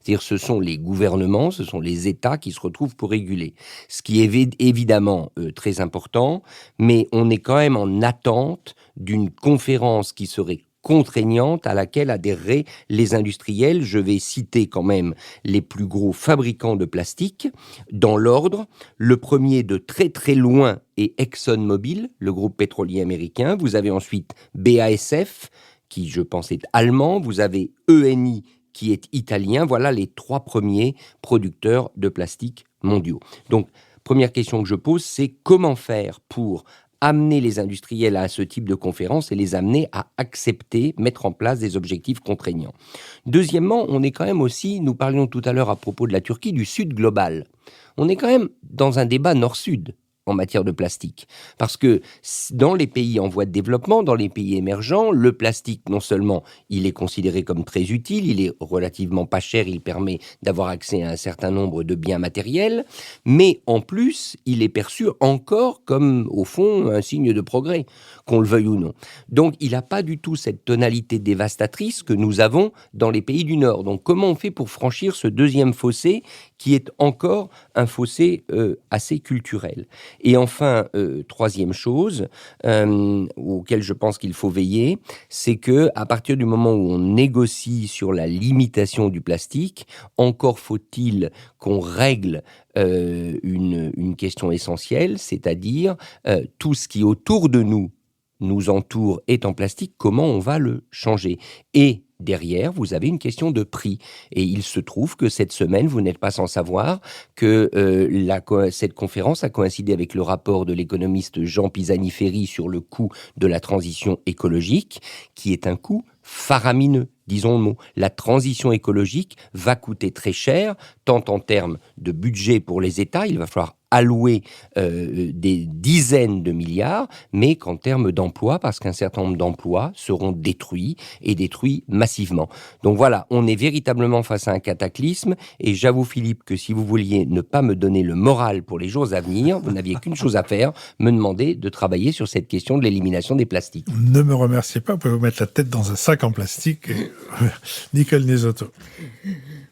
C'est-à-dire ce sont les gouvernements, ce sont les États qui se retrouvent pour réguler. Ce qui est évidemment très important, mais on est quand même en attente d'une conférence qui serait contraignante à laquelle adhéreraient les industriels. Je vais citer quand même les plus gros fabricants de plastique dans l'ordre. Le premier de très très loin est ExxonMobil, le groupe pétrolier américain. Vous avez ensuite BASF, qui je pense est allemand. Vous avez ENI, qui est italien. Voilà les 3 premiers producteurs de plastique mondiaux. Donc, première question que je pose, c'est comment faire pour amener les industriels à ce type de conférence et les amener à accepter, mettre en place des objectifs contraignants. Deuxièmement, on est quand même aussi, nous parlions tout à l'heure à propos de la Turquie, du Sud global. On est quand même dans un débat Nord-Sud en matière de plastique. Parce que dans les pays en voie de développement, dans les pays émergents, le plastique, non seulement il est considéré comme très utile, il est relativement pas cher, il permet d'avoir accès à un certain nombre de biens matériels, mais en plus, il est perçu encore comme, au fond, un signe de progrès, qu'on le veuille ou non. Donc, il n'a pas du tout cette tonalité dévastatrice que nous avons dans les pays du Nord. Donc, comment on fait pour franchir ce deuxième fossé qui est encore un fossé assez culturel? Et enfin, troisième chose auquel je pense qu'il faut veiller, c'est que à partir du moment où on négocie sur la limitation du plastique, encore faut-il qu'on règle une question essentielle, c'est-à-dire tout ce qui autour de nous entoure est en plastique, comment on va le changer? Et derrière, vous avez une question de prix. Et il se trouve que cette semaine, vous n'êtes pas sans savoir que cette conférence a coïncidé avec le rapport de l'économiste Jean Pisani-Ferry sur le coût de la transition écologique, qui est un coût faramineux. Disons le mot, la transition écologique va coûter très cher, tant en termes de budget pour les États, il va falloir allouer des dizaines de milliards, mais qu'en termes d'emplois, parce qu'un certain nombre d'emplois seront détruits et détruits massivement. Donc voilà, on est véritablement face à un cataclysme, et j'avoue Philippe que si vous vouliez ne pas me donner le moral pour les jours à venir, vous n'aviez qu'une chose à faire, me demander de travailler sur cette question de l'élimination des plastiques. Ne me remerciez pas, vous pouvez vous mettre la tête dans un sac en plastique. Nicole Nesotto.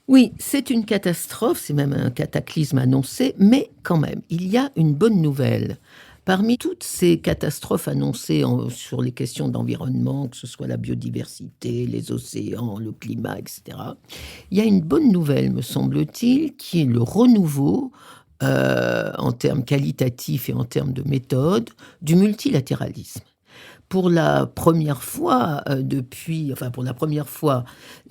Oui, c'est une catastrophe, c'est même un cataclysme annoncé, mais quand même, il y a une bonne nouvelle. Parmi toutes ces catastrophes annoncées sur les questions d'environnement, que ce soit la biodiversité, les océans, le climat, etc., il y a une bonne nouvelle, me semble-t-il, qui est le renouveau, en termes qualitatifs et en termes de méthode, du multilatéralisme. Pour la première fois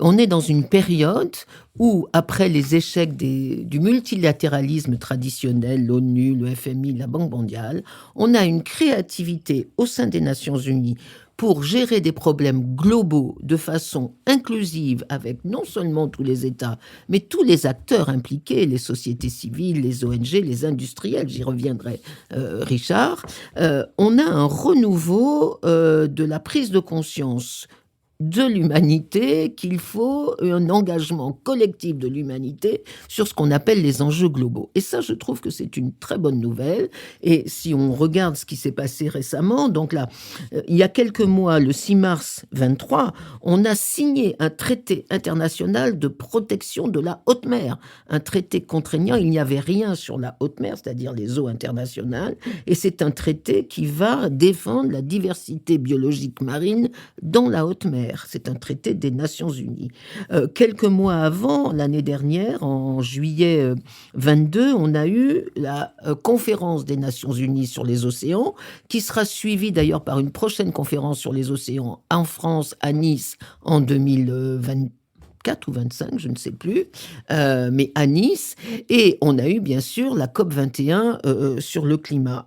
on est dans une période où, après les échecs du multilatéralisme traditionnel, l'ONU, le FMI, la Banque mondiale, on a une créativité au sein des Nations Unies pour gérer des problèmes globaux de façon inclusive avec non seulement tous les États, mais tous les acteurs impliqués, les sociétés civiles, les ONG, les industriels, j'y reviendrai, Richard. On a un renouveau de la prise de conscience de l'humanité, qu'il faut un engagement collectif de l'humanité sur ce qu'on appelle les enjeux globaux. Et ça, je trouve que c'est une très bonne nouvelle. Et si on regarde ce qui s'est passé récemment, donc là, il y a quelques mois, le 6 mars 23, on a signé un traité international de protection de la haute mer. Un traité contraignant, il n'y avait rien sur la haute mer, c'est-à-dire les eaux internationales. Et c'est un traité qui va défendre la diversité biologique marine dans la haute mer. C'est un traité des Nations Unies. Quelques mois avant, l'année dernière, en juillet 22, on a eu la conférence des Nations Unies sur les océans, qui sera suivie d'ailleurs par une prochaine conférence sur les océans en France, à Nice, en 2024 ou 25, je ne sais plus, mais à Nice. Et on a eu bien sûr la COP21 sur le climat.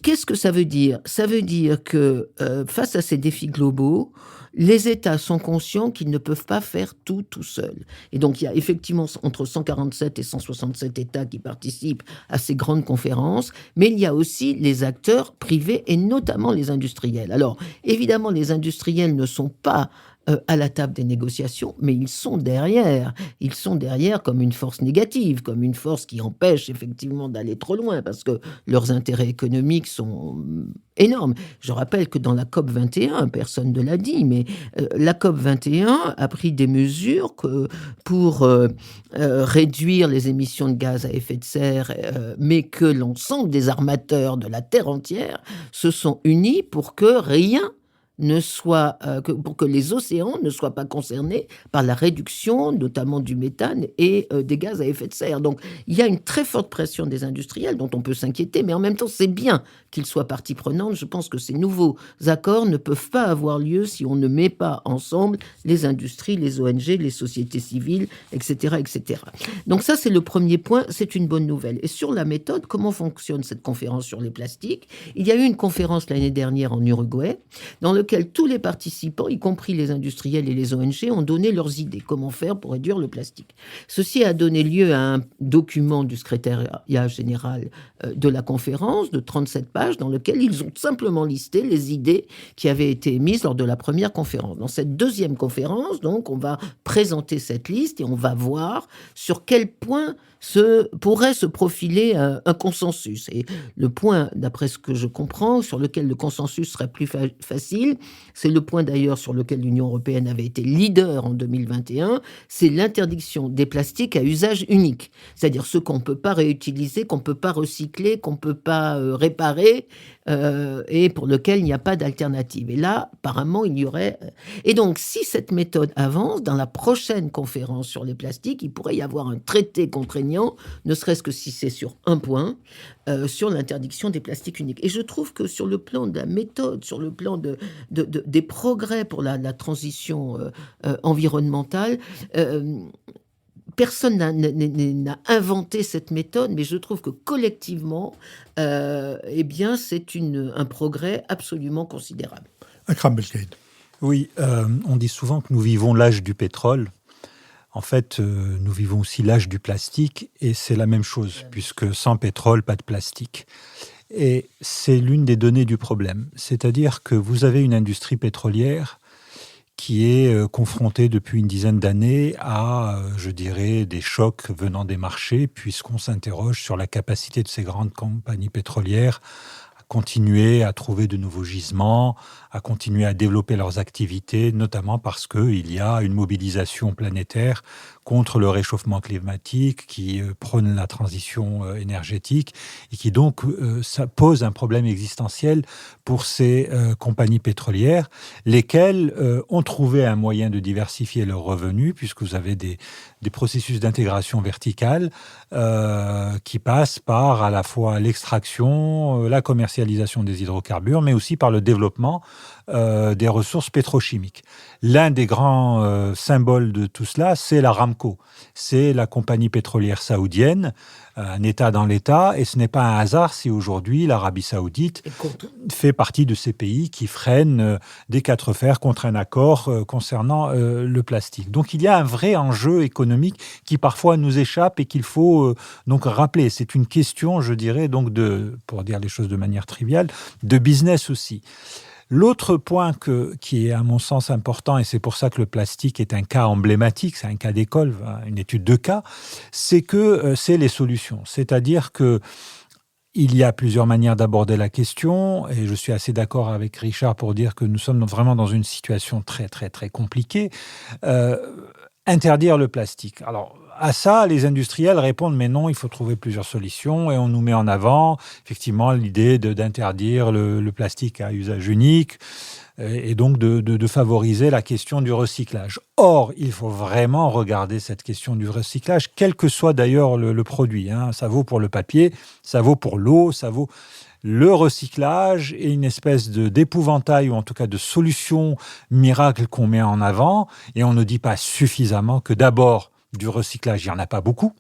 Qu'est-ce que ça veut dire? Ça veut dire que face à ces défis globaux, les États sont conscients qu'ils ne peuvent pas faire tout seuls. Et donc, il y a effectivement entre 147 et 167 États qui participent à ces grandes conférences, mais il y a aussi les acteurs privés et notamment les industriels. Alors, évidemment, les industriels ne sont pas à la table des négociations, mais ils sont derrière. Ils sont derrière comme une force négative, comme une force qui empêche effectivement d'aller trop loin, parce que leurs intérêts économiques sont énormes. Je rappelle que dans la COP 21, personne ne l'a dit, mais la COP 21 a pris des mesures pour réduire les émissions de gaz à effet de serre, mais que l'ensemble des armateurs de la Terre entière se sont unis pour que rien ne soit, pour que les océans ne soient pas concernés par la réduction, notamment du méthane et des gaz à effet de serre. Donc, il y a une très forte pression des industriels dont on peut s'inquiéter, mais en même temps, c'est bien qu'ils soient partie prenante. Je pense que ces nouveaux accords ne peuvent pas avoir lieu si on ne met pas ensemble les industries, les ONG, les sociétés civiles, etc., etc. Donc ça, c'est le premier point, c'est une bonne nouvelle. Et sur la méthode, comment fonctionne cette conférence sur les plastiques ? Il y a eu une conférence l'année dernière en Uruguay, dans lequel tous les participants, y compris les industriels et les ONG, ont donné leurs idées. Comment faire pour réduire le plastique ? Ceci a donné lieu à un document du secrétariat général de la conférence de 37 pages, dans lequel ils ont simplement listé les idées qui avaient été émises lors de la première conférence. Dans cette deuxième conférence, donc, on va présenter cette liste et on va voir sur quel point pourrait se profiler un consensus. Et le point, d'après ce que je comprends, sur lequel le consensus serait plus facile, c'est le point d'ailleurs sur lequel l'Union européenne avait été leader en 2021, c'est l'interdiction des plastiques à usage unique. C'est-à-dire ceux qu'on ne peut pas réutiliser, qu'on ne peut pas recycler, qu'on ne peut pas réparer, et pour lequel il n'y a pas d'alternative. Et là, apparemment, il y aurait... Et donc, si cette méthode avance, dans la prochaine conférence sur les plastiques, il pourrait y avoir un traité contraignant, ne serait-ce que si c'est sur un point, sur l'interdiction des plastiques uniques. Et je trouve que sur le plan de la méthode, sur le plan des progrès pour la transition environnementale, personne n'a inventé cette méthode, mais je trouve que collectivement, eh bien, c'est un progrès absolument considérable. Akram Belkaïd. Oui, on dit souvent que nous vivons l'âge du pétrole. En fait, nous vivons aussi l'âge du plastique, et c'est la même chose, puisque sans pétrole, pas de plastique. Et c'est l'une des données du problème. C'est-à-dire que vous avez une industrie pétrolière qui est confrontée depuis une dizaine d'années à, je dirais, des chocs venant des marchés, puisqu'on s'interroge sur la capacité de ces grandes compagnies pétrolières à continuer à trouver de nouveaux gisements, à continuer à développer leurs activités, notamment parce qu'il y a une mobilisation planétaire contre le réchauffement climatique qui prône la transition énergétique et qui donc ça pose un problème existentiel pour ces compagnies pétrolières, lesquelles ont trouvé un moyen de diversifier leurs revenus, puisque vous avez des processus d'intégration verticale qui passent par à la fois l'extraction, la commercialisation des hydrocarbures, mais aussi par le développement des ressources pétrochimiques. L'un des grands symboles de tout cela, c'est l'Aramco. C'est la compagnie pétrolière saoudienne, un État dans l'État, et ce n'est pas un hasard si aujourd'hui l'Arabie saoudite fait partie de ces pays qui freinent des quatre fers contre un accord concernant le plastique. Donc il y a un vrai enjeu économique qui parfois nous échappe et qu'il faut donc rappeler. C'est une question, je dirais, donc pour dire les choses de manière triviale, de business aussi. L'autre point qui est à mon sens important, et c'est pour ça que le plastique est un cas emblématique, c'est un cas d'école, une étude de cas, c'est que c'est les solutions. C'est-à-dire que il y a plusieurs manières d'aborder la question, et je suis assez d'accord avec Richard pour dire que nous sommes vraiment dans une situation très, très, très compliquée. Interdire le plastique. Alors, à ça, les industriels répondent « mais non, il faut trouver plusieurs solutions » et on nous met en avant, effectivement, l'idée d'interdire le plastique à usage unique et donc de favoriser la question du recyclage. Or, il faut vraiment regarder cette question du recyclage, quel que soit d'ailleurs le produit. Ça vaut pour le papier, ça vaut pour l'eau, ça vaut... Le recyclage est une espèce d'épouvantail, ou en tout cas de solution miracle qu'on met en avant, et on ne dit pas suffisamment que d'abord, du recyclage, il n'y en a pas beaucoup,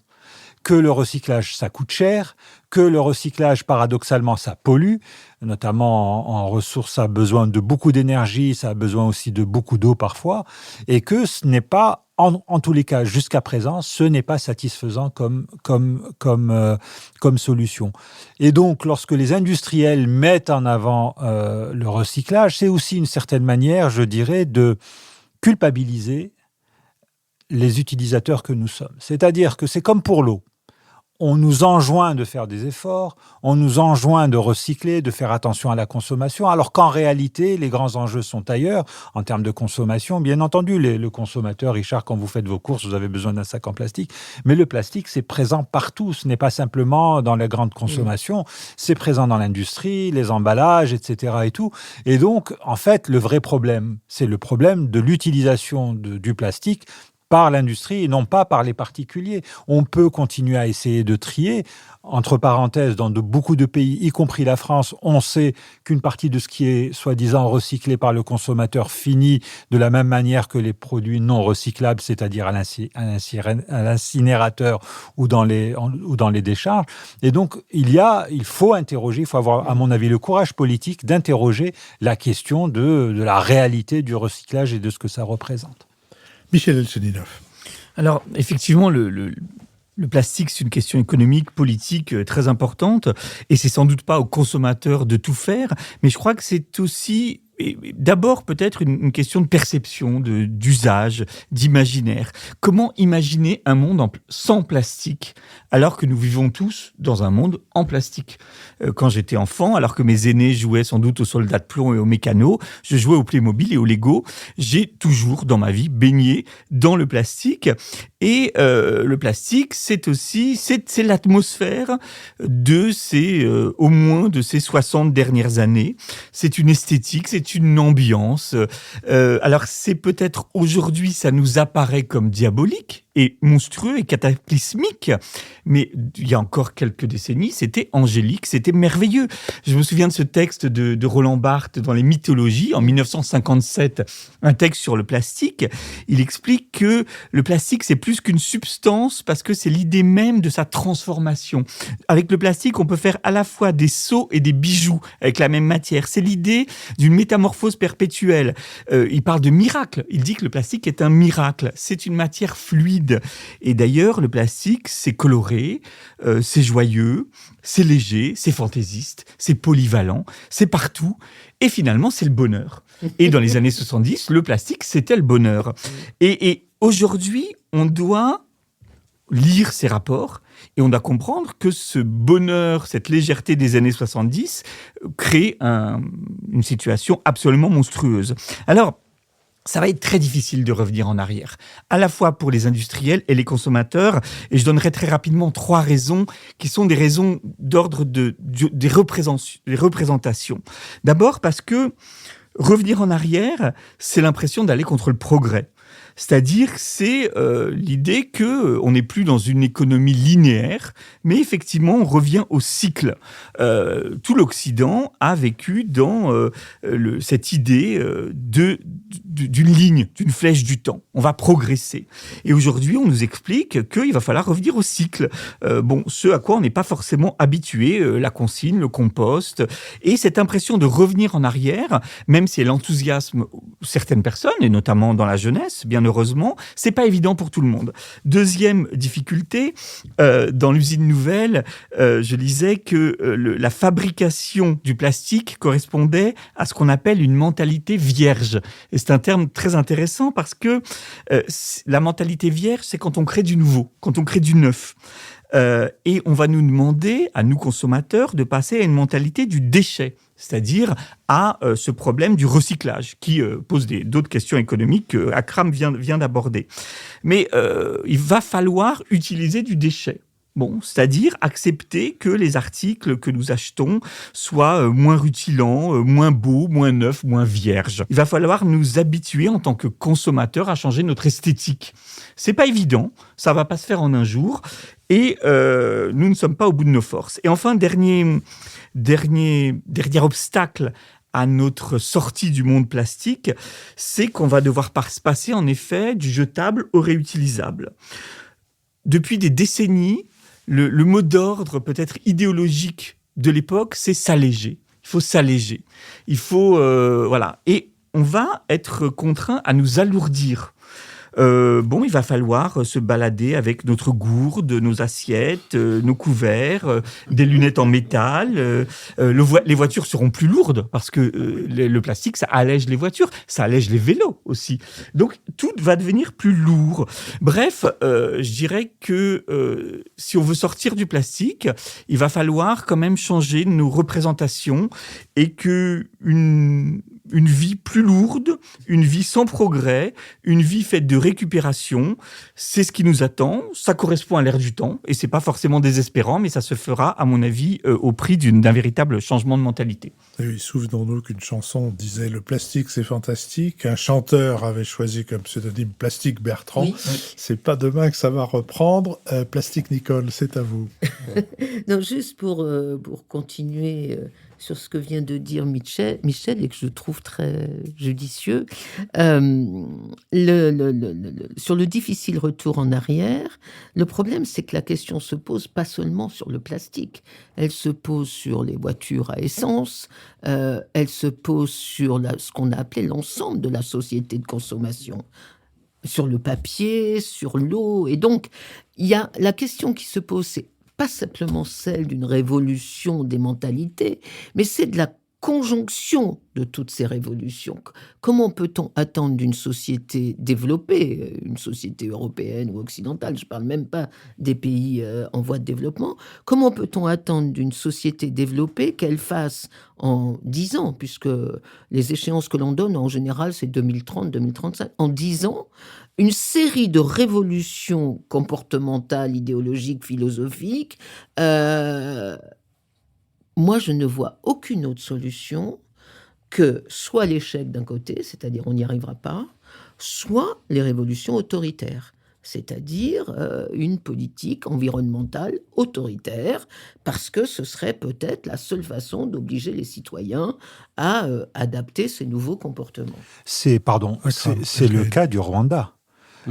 que le recyclage, ça coûte cher, que le recyclage, paradoxalement, ça pollue, notamment en ressources, ça a besoin de beaucoup d'énergie, ça a besoin aussi de beaucoup d'eau parfois, et que ce n'est pas, en tous les cas, jusqu'à présent, ce n'est pas satisfaisant comme solution. Et donc, lorsque les industriels mettent en avant le recyclage, c'est aussi une certaine manière, je dirais, de culpabiliser les utilisateurs que nous sommes. C'est-à-dire que c'est comme pour l'eau. On nous enjoint de faire des efforts, on nous enjoint de recycler, de faire attention à la consommation, alors qu'en réalité, les grands enjeux sont ailleurs en termes de consommation. Bien entendu, le consommateur, Richard, quand vous faites vos courses, vous avez besoin d'un sac en plastique, mais le plastique, c'est présent partout. Ce n'est pas simplement dans la grande consommation, c'est présent dans l'industrie, les emballages, etc. et tout. Et donc, en fait, le vrai problème, c'est le problème de l'utilisation du plastique par l'industrie et non pas par les particuliers. On peut continuer à essayer de trier. Entre parenthèses, dans beaucoup de pays, y compris la France, on sait qu'une partie de ce qui est soi-disant recyclé par le consommateur finit de la même manière que les produits non recyclables, c'est-à-dire à l'incinérateur ou dans les décharges. Et donc, il faut interroger, il faut avoir, à mon avis, le courage politique d'interroger la question de la réalité du recyclage et de ce que ça représente. Michel Elcheninoff. Alors, effectivement, le plastique, c'est une question économique, politique très importante. Et c'est sans doute pas aux consommateurs de tout faire. Mais je crois que c'est aussi, d'abord, peut-être une question de perception, d'usage, d'imaginaire. Comment imaginer un monde sans plastique, alors que nous vivons tous dans un monde en plastique ? Quand j'étais enfant, alors que mes aînés jouaient sans doute aux soldats de plomb et aux mécanos, je jouais au Playmobil et au Lego. J'ai toujours, dans ma vie, baigné dans le plastique. Et le plastique, c'est aussi c'est l'atmosphère de au moins de ces 60 dernières années. C'est une esthétique, c'est une ambiance. Alors c'est peut-être aujourd'hui, ça nous apparaît comme diabolique et monstrueux et cataclysmique, mais il y a encore quelques décennies, c'était angélique, c'était merveilleux. Je me souviens de ce texte de Roland Barthes dans les mythologies, en 1957, un texte sur le plastique. Il explique que le plastique, c'est plus qu'une substance parce que c'est l'idée même de sa transformation. Avec le plastique, on peut faire à la fois des seaux et des bijoux avec la même matière. C'est l'idée d'une métamorphose perpétuelle. Il parle de miracle. Il dit que le plastique est un miracle. C'est une matière fluide. Et d'ailleurs, le plastique, c'est coloré, c'est joyeux, c'est léger, c'est fantaisiste, c'est polyvalent, c'est partout. Et finalement, c'est le bonheur. Et dans les années 70, le plastique, c'était le bonheur. Et aujourd'hui, on doit lire ces rapports et on doit comprendre que ce bonheur, cette légèreté des années 70 crée une situation absolument monstrueuse. Alors, ça va être très difficile de revenir en arrière, à la fois pour les industriels et les consommateurs. Et je donnerai très rapidement 3 raisons qui sont des raisons d'ordre des représentations. D'abord parce que revenir en arrière, c'est l'impression d'aller contre le progrès. C'est-à-dire que c'est l'idée qu'on n'est plus dans une économie linéaire, mais effectivement, on revient au cycle. Tout l'Occident a vécu dans cette idée d'une ligne, d'une flèche du temps. On va progresser. Et aujourd'hui, on nous explique qu'il va falloir revenir au cycle. Ce à quoi on n'est pas forcément habitué, la consigne, le compost. Et cette impression de revenir en arrière, même si elle enthousiasme certaines personnes, et notamment dans la jeunesse, bien heureusement, c'est pas évident pour tout le monde. Deuxième difficulté, dans l'usine nouvelle, je lisais que la fabrication du plastique correspondait à ce qu'on appelle une mentalité vierge. Et c'est un terme très intéressant parce que la mentalité vierge, c'est quand on crée du nouveau, quand on crée du neuf. Et on va nous demander, à nous consommateurs, de passer à une mentalité du déchet, c'est-à-dire à ce problème du recyclage, qui pose d'autres questions économiques que Akram vient d'aborder. Mais il va falloir utiliser du déchet. C'est-à-dire accepter que les articles que nous achetons soient moins rutilants, moins beaux, moins neufs, moins vierges. Il va falloir nous habituer en tant que consommateurs à changer notre esthétique. C'est pas évident, ça va pas se faire en un jour, et nous ne sommes pas au bout de nos forces. Et enfin, dernier obstacle à notre sortie du monde plastique, c'est qu'on va devoir passer en effet du jetable au réutilisable. Depuis des décennies, le mot d'ordre peut-être idéologique de l'époque, c'est s'alléger. Il faut s'alléger. Il faut... voilà. Et on va être contraint à nous alourdir. il va falloir se balader avec notre gourde, nos assiettes, nos couverts, des lunettes en métal. Les voitures seront plus lourdes parce que le plastique, ça allège les voitures, ça allège les vélos aussi. Donc, tout va devenir plus lourd. Bref, je dirais que si on veut sortir du plastique, il va falloir quand même changer nos représentations et que une vie plus lourde, une vie sans progrès, une vie faite de récupération, c'est ce qui nous attend. Ça correspond à l'ère du temps et c'est pas forcément désespérant, mais ça se fera, à mon avis, au prix d'un véritable changement de mentalité. Et oui, souvenons-nous qu'une chanson disait « Le plastique, c'est fantastique ». Un chanteur avait choisi comme pseudonyme Plastique Bertrand. Oui. C'est pas demain que ça va reprendre. Plastique Nicole, c'est à vous. Non, juste pour continuer sur ce que vient de dire Michel et que je trouve très judicieux, sur le difficile retour en arrière, le problème c'est que la question se pose pas seulement sur le plastique, elle se pose sur les voitures à essence, elle se pose sur ce qu'on a appelé l'ensemble de la société de consommation, sur le papier, sur l'eau, et donc il y a la question qui se pose, c'est pas simplement celle d'une révolution des mentalités, mais c'est de la conjonction de toutes ces révolutions. Comment peut-on attendre d'une société développée, une société européenne ou occidentale, je ne parle même pas des pays en voie de développement, comment peut-on attendre d'une société développée qu'elle fasse en 10 ans, puisque les échéances que l'on donne en général c'est 2030, 2035, en 10 ans, une série de révolutions comportementales, idéologiques, philosophiques. Moi, je ne vois aucune autre solution que soit l'échec d'un côté, c'est-à-dire on n'y arrivera pas, soit les révolutions autoritaires, c'est-à-dire une politique environnementale autoritaire, parce que ce serait peut-être la seule façon d'obliger les citoyens à adapter ces nouveaux comportements. C'est le cas du Rwanda.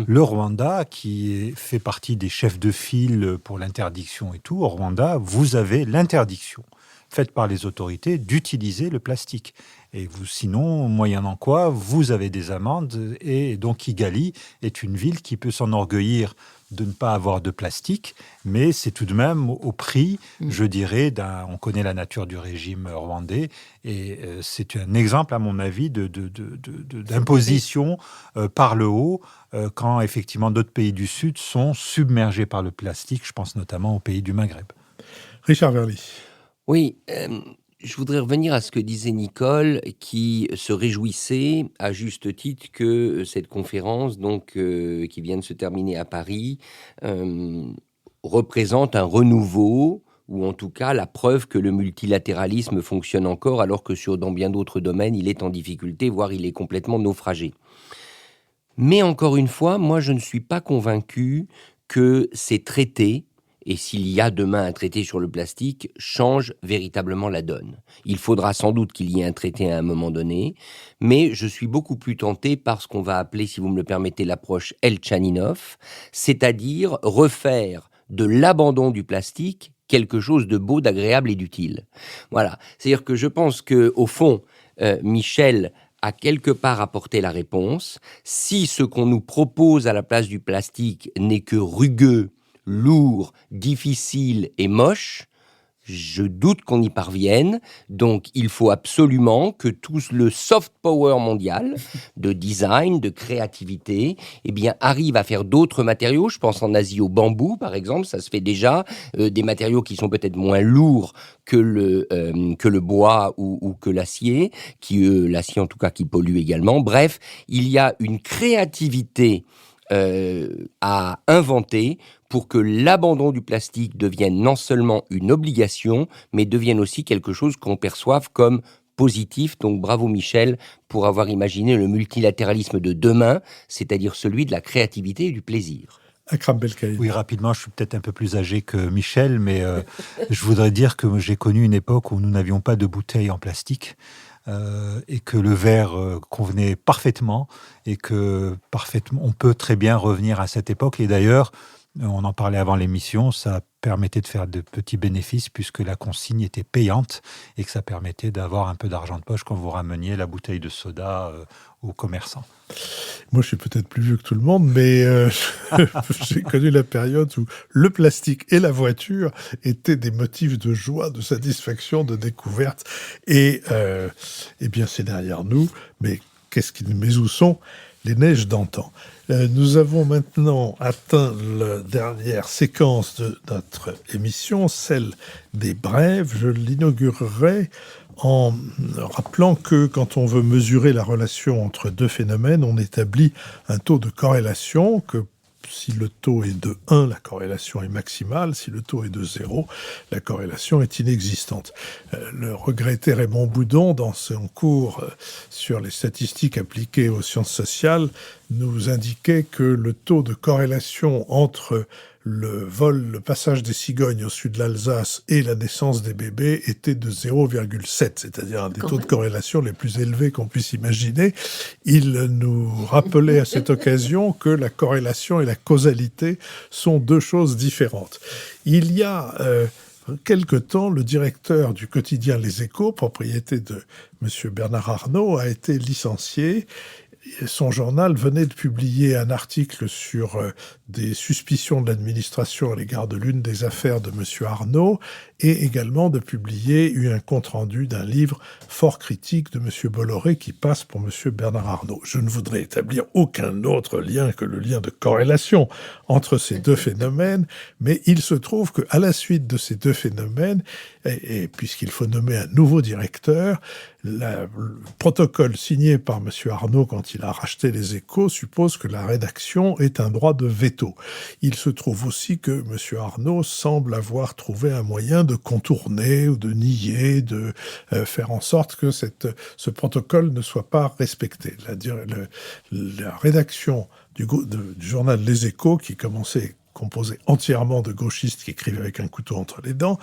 Le Rwanda, qui fait partie des chefs de file pour l'interdiction et tout, au Rwanda, vous avez l'interdiction faite par les autorités d'utiliser le plastique. Et vous, sinon, moyennant quoi, vous avez des amendes. Et donc Kigali est une ville qui peut s'enorgueillir de ne pas avoir de plastique, mais c'est tout de même au prix, je dirais, on connaît la nature du régime rwandais, et c'est un exemple, à mon avis, d'imposition par le haut, quand effectivement d'autres pays du Sud sont submergés par le plastique, je pense notamment aux pays du Maghreb. Richard Verly. Oui, je voudrais revenir à ce que disait Nicole, qui se réjouissait à juste titre que cette conférence, donc qui vient de se terminer à Paris, représente un renouveau, ou en tout cas la preuve que le multilatéralisme fonctionne encore, alors que dans bien d'autres domaines, il est en difficulté, voire il est complètement naufragé. Mais encore une fois, moi je ne suis pas convaincu que ces traités, et s'il y a demain un traité sur le plastique, change véritablement la donne. Il faudra sans doute qu'il y ait un traité à un moment donné, mais je suis beaucoup plus tenté par ce qu'on va appeler, si vous me le permettez, l'approche Elchaninov, c'est-à-dire refaire de l'abandon du plastique quelque chose de beau, d'agréable et d'utile. Voilà. C'est-à-dire que je pense qu'au fond, Michel a quelque part apporté la réponse. Si ce qu'on nous propose à la place du plastique n'est que rugueux, lourd, difficile et moche, je doute qu'on y parvienne. Donc, il faut absolument que tout le soft power mondial de design, de créativité, arrive à faire d'autres matériaux. Je pense en Asie au bambou, par exemple. Ça se fait déjà. Des matériaux qui sont peut-être moins lourds que le bois ou que l'acier, l'acier en tout cas qui pollue également. Bref, il y a une créativité à inventer pour que l'abandon du plastique devienne non seulement une obligation, mais devienne aussi quelque chose qu'on perçoive comme positif. Donc bravo Michel pour avoir imaginé le multilatéralisme de demain, c'est-à-dire celui de la créativité et du plaisir. Akram Belkaïd. Oui, rapidement, je suis peut-être un peu plus âgé que Michel, mais je voudrais dire que j'ai connu une époque où nous n'avions pas de bouteilles en plastique. Et que le verre convenait parfaitement et que parfaitement, on peut très bien revenir à cette époque. Et d'ailleurs, on en parlait avant l'émission, ça permettait de faire de petits bénéfices puisque la consigne était payante et que ça permettait d'avoir un peu d'argent de poche quand vous rameniez la bouteille de soda aux commerçants. Moi, je suis peut-être plus vieux que tout le monde, mais j'ai connu la période où le plastique et la voiture étaient des motifs de joie, de satisfaction, de découverte. Et eh bien, c'est derrière nous. Mais mais où sont les neiges d'antan? Nous avons maintenant atteint la dernière séquence de notre émission, celle des brèves. Je l'inaugurerai en rappelant que quand on veut mesurer la relation entre deux phénomènes, on établit un taux de corrélation que si le taux est de 1, la corrélation est maximale. Si le taux est de 0, la corrélation est inexistante. Le regretté Raymond Boudon, dans son cours sur les statistiques appliquées aux sciences sociales, nous indiquait que le taux de corrélation entre le passage des cigognes au sud de l'Alsace et la naissance des bébés était de 0,7, c'est-à-dire un des taux de corrélation les plus élevés qu'on puisse imaginer. Il nous rappelait à cette occasion que la corrélation et la causalité sont deux choses différentes. Il y a quelque temps, le directeur du quotidien Les Échos, propriété de M. Bernard Arnault, a été licencié. Son journal venait de publier un article sur des suspicions de l'administration à l'égard de l'une des affaires de M. Arnault et également de publier un compte-rendu d'un livre fort critique de M. Bolloré qui passe pour M. Bernard Arnault. Je ne voudrais établir aucun autre lien que le lien de corrélation entre ces deux phénomènes, mais il se trouve qu'à la suite de ces deux phénomènes, et puisqu'il faut nommer un nouveau directeur, le protocole signé par M. Arnault quand il a racheté Les Échos suppose que la rédaction ait un droit de veto. Il se trouve aussi que M. Arnault semble avoir trouvé un moyen de contourner ou de nier, de faire en sorte que ce protocole ne soit pas respecté. La rédaction du journal Les Échos, qui composé entièrement de gauchistes qui écrivent avec un couteau entre les dents,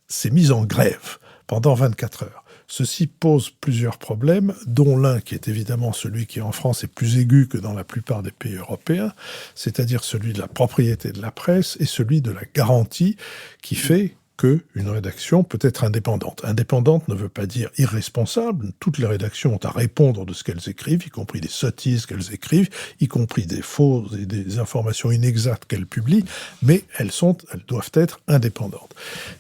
s'est mise en grève pendant 24 heures. Ceci pose plusieurs problèmes, dont l'un qui est évidemment celui qui en France est plus aigu que dans la plupart des pays européens, c'est-à-dire celui de la propriété de la presse et celui de la garantie qui fait qu'une rédaction peut être indépendante. Indépendante ne veut pas dire irresponsable. Toutes les rédactions ont à répondre de ce qu'elles écrivent, y compris des sottises qu'elles écrivent, y compris des fausses et des informations inexactes qu'elles publient, mais elles doivent être indépendantes.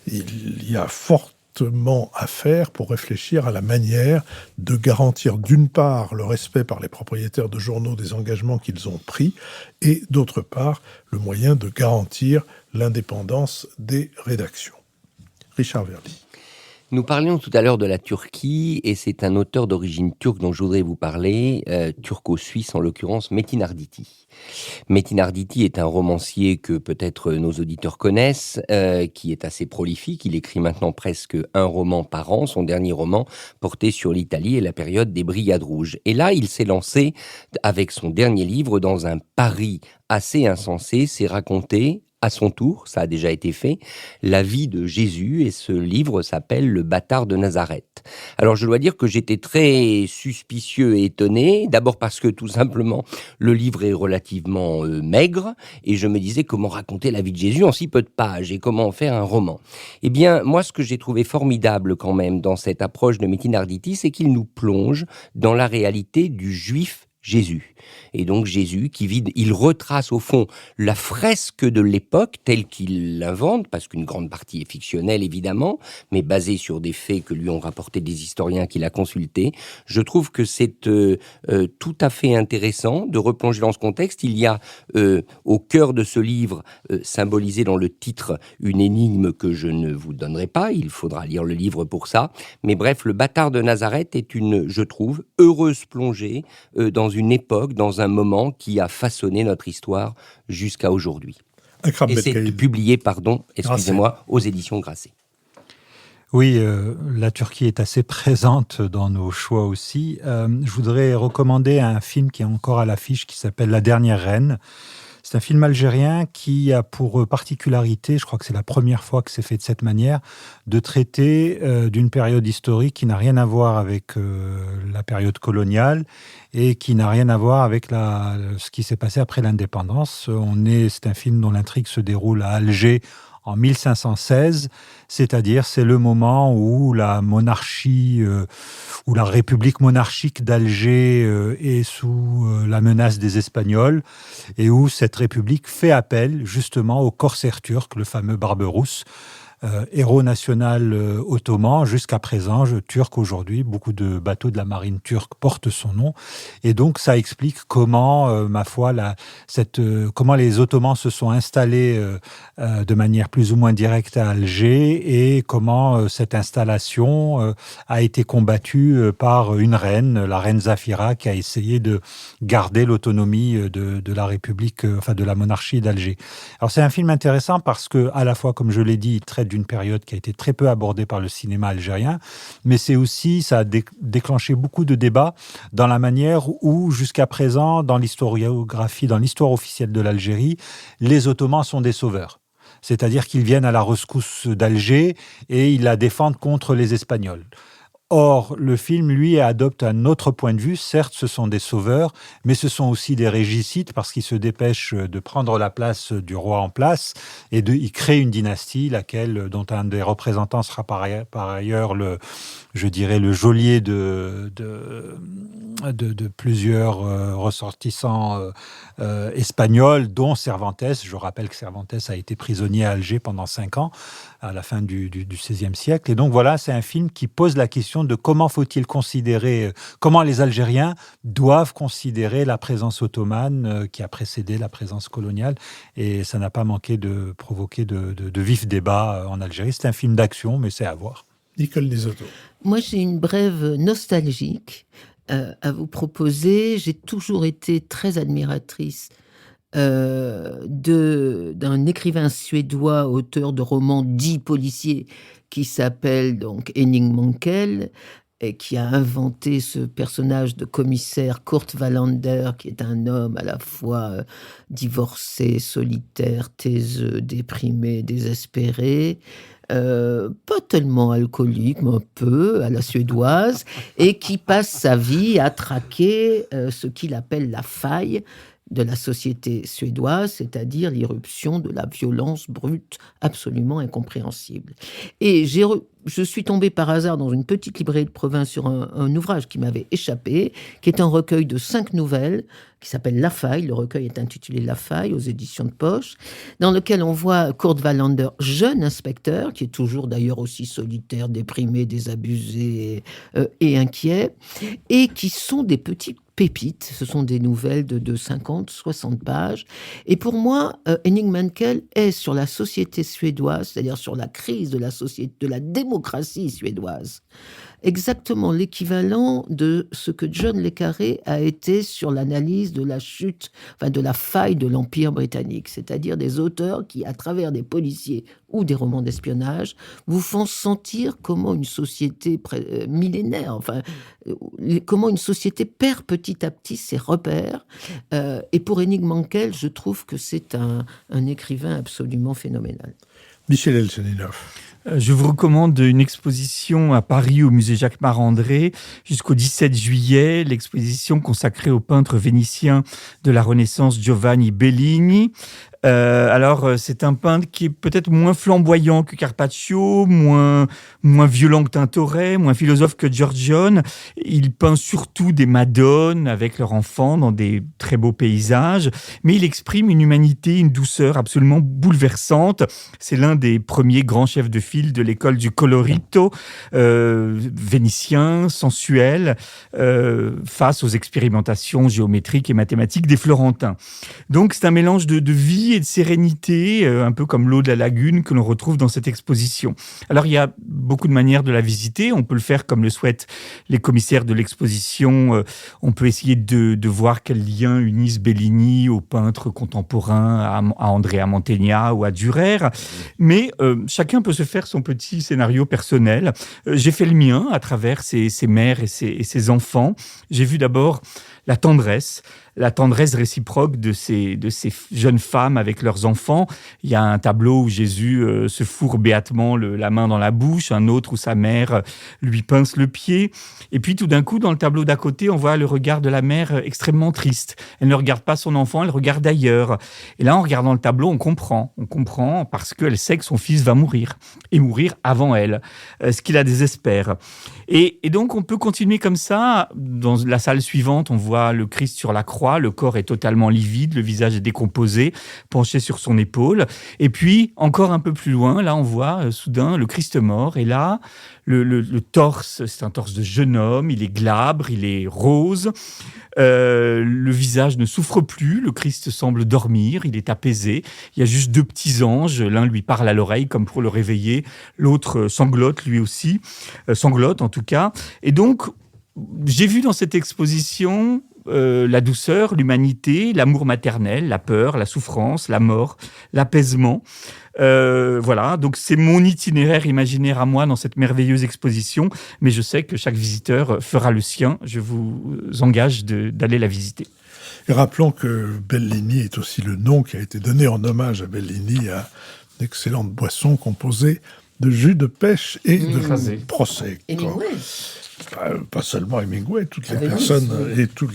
Il y a fortement à faire pour réfléchir à la manière de garantir d'une part le respect par les propriétaires de journaux des engagements qu'ils ont pris et d'autre part le moyen de garantir l'indépendance des rédactions. Richard Verly. Nous parlions tout à l'heure de la Turquie, et c'est un auteur d'origine turque dont je voudrais vous parler, turco-suisse en l'occurrence, Metin Arditi. Metin Arditi est un romancier que peut-être nos auditeurs connaissent, qui est assez prolifique. Il écrit maintenant presque un roman par an. Son dernier roman portait sur l'Italie et la période des Brigades Rouges. Et là, il s'est lancé avec son dernier livre dans un pari assez insensé. C'est raconter à son tour, ça a déjà été fait, la vie de Jésus, et ce livre s'appelle Le bâtard de Nazareth. Alors je dois dire que j'étais très suspicieux et étonné, d'abord parce que tout simplement le livre est relativement maigre, et je me disais comment raconter la vie de Jésus en si peu de pages, et comment en faire un roman. Eh bien, moi ce que j'ai trouvé formidable quand même dans cette approche de Metin Arditi, c'est qu'il nous plonge dans la réalité du juif Jésus. Et donc Jésus il retrace au fond la fresque de l'époque telle qu'il l'invente, parce qu'une grande partie est fictionnelle évidemment, mais basée sur des faits que lui ont rapporté des historiens qu'il a consultés. Je trouve que c'est tout à fait intéressant de replonger dans ce contexte. Il y a au cœur de ce livre, symbolisé dans le titre, une énigme que je ne vous donnerai pas, il faudra lire le livre pour ça. Mais bref, Le bâtard de Nazareth est une, je trouve, heureuse plongée dans une époque, dans un moment qui a façonné notre histoire jusqu'à aujourd'hui. Et c'est publié, excusez-moi, aux éditions Grasset. Oui, la Turquie est assez présente dans nos choix aussi. Je voudrais recommander un film qui est encore à l'affiche, qui s'appelle La Dernière Reine. C'est un film algérien qui a pour particularité, je crois que c'est la première fois que c'est fait de cette manière, de traiter d'une période historique qui n'a rien à voir avec la période coloniale et qui n'a rien à voir avec ce qui s'est passé après l'indépendance. C'est un film dont l'intrigue se déroule à Alger en 1516, c'est-à-dire c'est le moment où la monarchie, où la République monarchique d'Alger est sous la menace des Espagnols et où cette République fait appel justement au corsaire turc, le fameux Barberousse, héros national ottoman jusqu'à présent, turc aujourd'hui. Beaucoup de bateaux de la marine turque portent son nom. Et donc, ça explique comment, ma foi, comment les Ottomans se sont installés de manière plus ou moins directe à Alger et comment cette installation a été combattue par une reine, la reine Zafira, qui a essayé de garder l'autonomie de la République, de la monarchie d'Alger. Alors, c'est un film intéressant parce que, à la fois, comme je l'ai dit, il traite d'une période qui a été très peu abordée par le cinéma algérien, mais c'est aussi, ça a déclenché beaucoup de débats dans la manière où, jusqu'à présent, dans l'historiographie, dans l'histoire officielle de l'Algérie, les Ottomans sont des sauveurs. C'est-à-dire qu'ils viennent à la rescousse d'Alger et ils la défendent contre les Espagnols. Or, le film, lui, adopte un autre point de vue. Certes, ce sont des sauveurs, mais ce sont aussi des régicides parce qu'ils se dépêchent de prendre la place du roi en place et ils créent une dynastie, dont un des représentants sera par ailleurs le geôlier de plusieurs ressortissants espagnols, dont Cervantes. Je rappelle que Cervantes a été prisonnier à Alger pendant 5 ans, à la fin du XVIe siècle. Et donc voilà, c'est un film qui pose la question de comment les Algériens doivent considérer la présence ottomane qui a précédé la présence coloniale. Et ça n'a pas manqué de provoquer de vifs débats en Algérie. C'est un film d'action, mais c'est à voir. Nicole Lisoto. Moi, j'ai une brève nostalgique à vous proposer. J'ai toujours été très admiratrice d'un écrivain suédois, auteur de romans dits policiers, qui s'appelle donc Henning Mankell, et qui a inventé ce personnage de commissaire Kurt Wallander, qui est un homme à la fois divorcé, solitaire, taiseux, déprimé, désespéré, pas tellement alcoolique, mais un peu à la suédoise, et qui passe sa vie à traquer ce qu'il appelle la faille de la société suédoise, c'est-à-dire l'irruption de la violence brute absolument incompréhensible. Et je suis tombée par hasard dans une petite librairie de province sur un ouvrage qui m'avait échappé, qui est un recueil de 5 nouvelles, qui s'appelle La Faille. Le recueil est intitulé La Faille, aux éditions de Poche, dans lequel on voit Kurt Wallander, jeune inspecteur, qui est toujours d'ailleurs aussi solitaire, déprimé, désabusé et inquiet, et qui sont des petites pépites. Ce sont des nouvelles de 50, 60 pages. Et pour moi, Henning Mankell est sur la société suédoise, c'est-à-dire sur la crise de la démocratie suédoise, exactement l'équivalent de ce que John le Carré a été sur l'analyse de la chute, de la faille de l'Empire britannique, c'est-à-dire des auteurs qui, à travers des policiers ou des romans d'espionnage, vous font sentir comment une société millénaire, comment une société perd petit à petit ses repères. Et pour Henning Mankell, je trouve que c'est un écrivain absolument phénoménal. Michel Elcheninoff. Je vous recommande une exposition à Paris au musée Jacques Marandré jusqu'au 17 juillet, l'exposition consacrée au peintre vénitien de la Renaissance Giovanni Bellini. Alors, c'est un peintre qui est peut-être moins flamboyant que Carpaccio, moins violent que Tintoret, moins philosophe que Giorgione. Il peint surtout des madones avec leurs enfants dans des très beaux paysages, mais il exprime une humanité, une douceur absolument bouleversante. C'est l'un des premiers grands chefs de file de l'école du colorito, vénitien, sensuel, face aux expérimentations géométriques et mathématiques des Florentins. Donc, c'est un mélange de vie et de sérénité, un peu comme l'eau de la lagune que l'on retrouve dans cette exposition. Alors, il y a beaucoup de manières de la visiter. On peut le faire comme le souhaitent les commissaires de l'exposition. On peut essayer de voir quels liens unissent Bellini aux peintres contemporains, à Andrea Mantegna ou à Dürer. Mais chacun peut se faire son petit scénario personnel. J'ai fait le mien à travers ses mères et ses enfants. J'ai vu d'abord la tendresse réciproque de ces jeunes femmes avec leurs enfants. Il y a un tableau où Jésus se fourre béatement la main dans la bouche, un autre où sa mère lui pince le pied. Et puis tout d'un coup, dans le tableau d'à côté, on voit le regard de la mère extrêmement triste. Elle ne regarde pas son enfant, elle regarde ailleurs. Et là, en regardant le tableau, on comprend parce qu'elle sait que son fils va mourir, et mourir avant elle, ce qui la désespère. Et donc, on peut continuer comme ça. Dans la salle suivante, on voit le Christ sur la croix, le corps est totalement livide, le visage est décomposé, penché sur son épaule. Et puis, encore un peu plus loin, là, on voit soudain le Christ mort. Et là, le torse, c'est un torse de jeune homme, il est glabre, il est rose. Le visage ne souffre plus, le Christ semble dormir, il est apaisé. Il y a juste 2 petits anges, l'un lui parle à l'oreille comme pour le réveiller, l'autre sanglote lui aussi, sanglote en tout cas. Et donc, j'ai vu dans cette exposition la douceur, l'humanité, l'amour maternel, la peur, la souffrance, la mort, l'apaisement. Voilà, donc c'est mon itinéraire imaginaire à moi dans cette merveilleuse exposition, mais je sais que chaque visiteur fera le sien. Je vous engage d'aller la visiter. Et rappelons que Bellini est aussi le nom qui a été donné en hommage à Bellini, à une excellente boisson composée de jus de pêche et de Prosecco. Hemingway. Pas seulement Hemingway, toutes les personnes et tous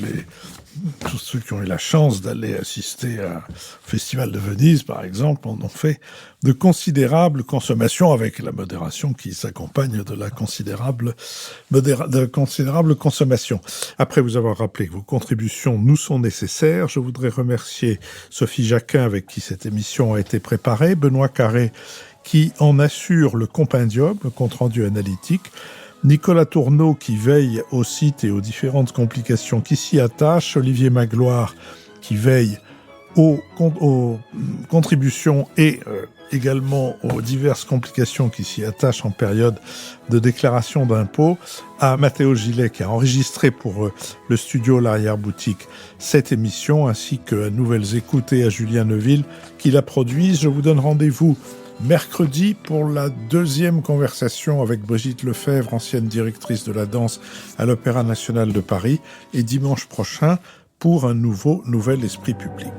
ceux qui ont eu la chance d'aller assister à Festival de Venise, par exemple, en ont fait de considérables consommations avec la modération qui s'accompagne de la considérable consommation. Après vous avoir rappelé que vos contributions nous sont nécessaires, je voudrais remercier Sophie Jacquin avec qui cette émission a été préparée, Benoît Carré qui en assure le compendium, le compte-rendu analytique, Nicolas Tourneau qui veille au site et aux différentes complications qui s'y attachent, Olivier Magloire qui veille aux contributions et également aux diverses complications qui s'y attachent en période de déclaration d'impôt, à Mathéo Gillet qui a enregistré pour le studio L'Arrière-Boutique cette émission, ainsi que à Nouvelles Écoutes et à Julien Neuville qui la produisent. Je vous donne rendez-vous mercredi pour la 2e conversation avec Brigitte Lefebvre, ancienne directrice de la danse à l'Opéra National de Paris, et dimanche prochain pour un nouvel Esprit Public.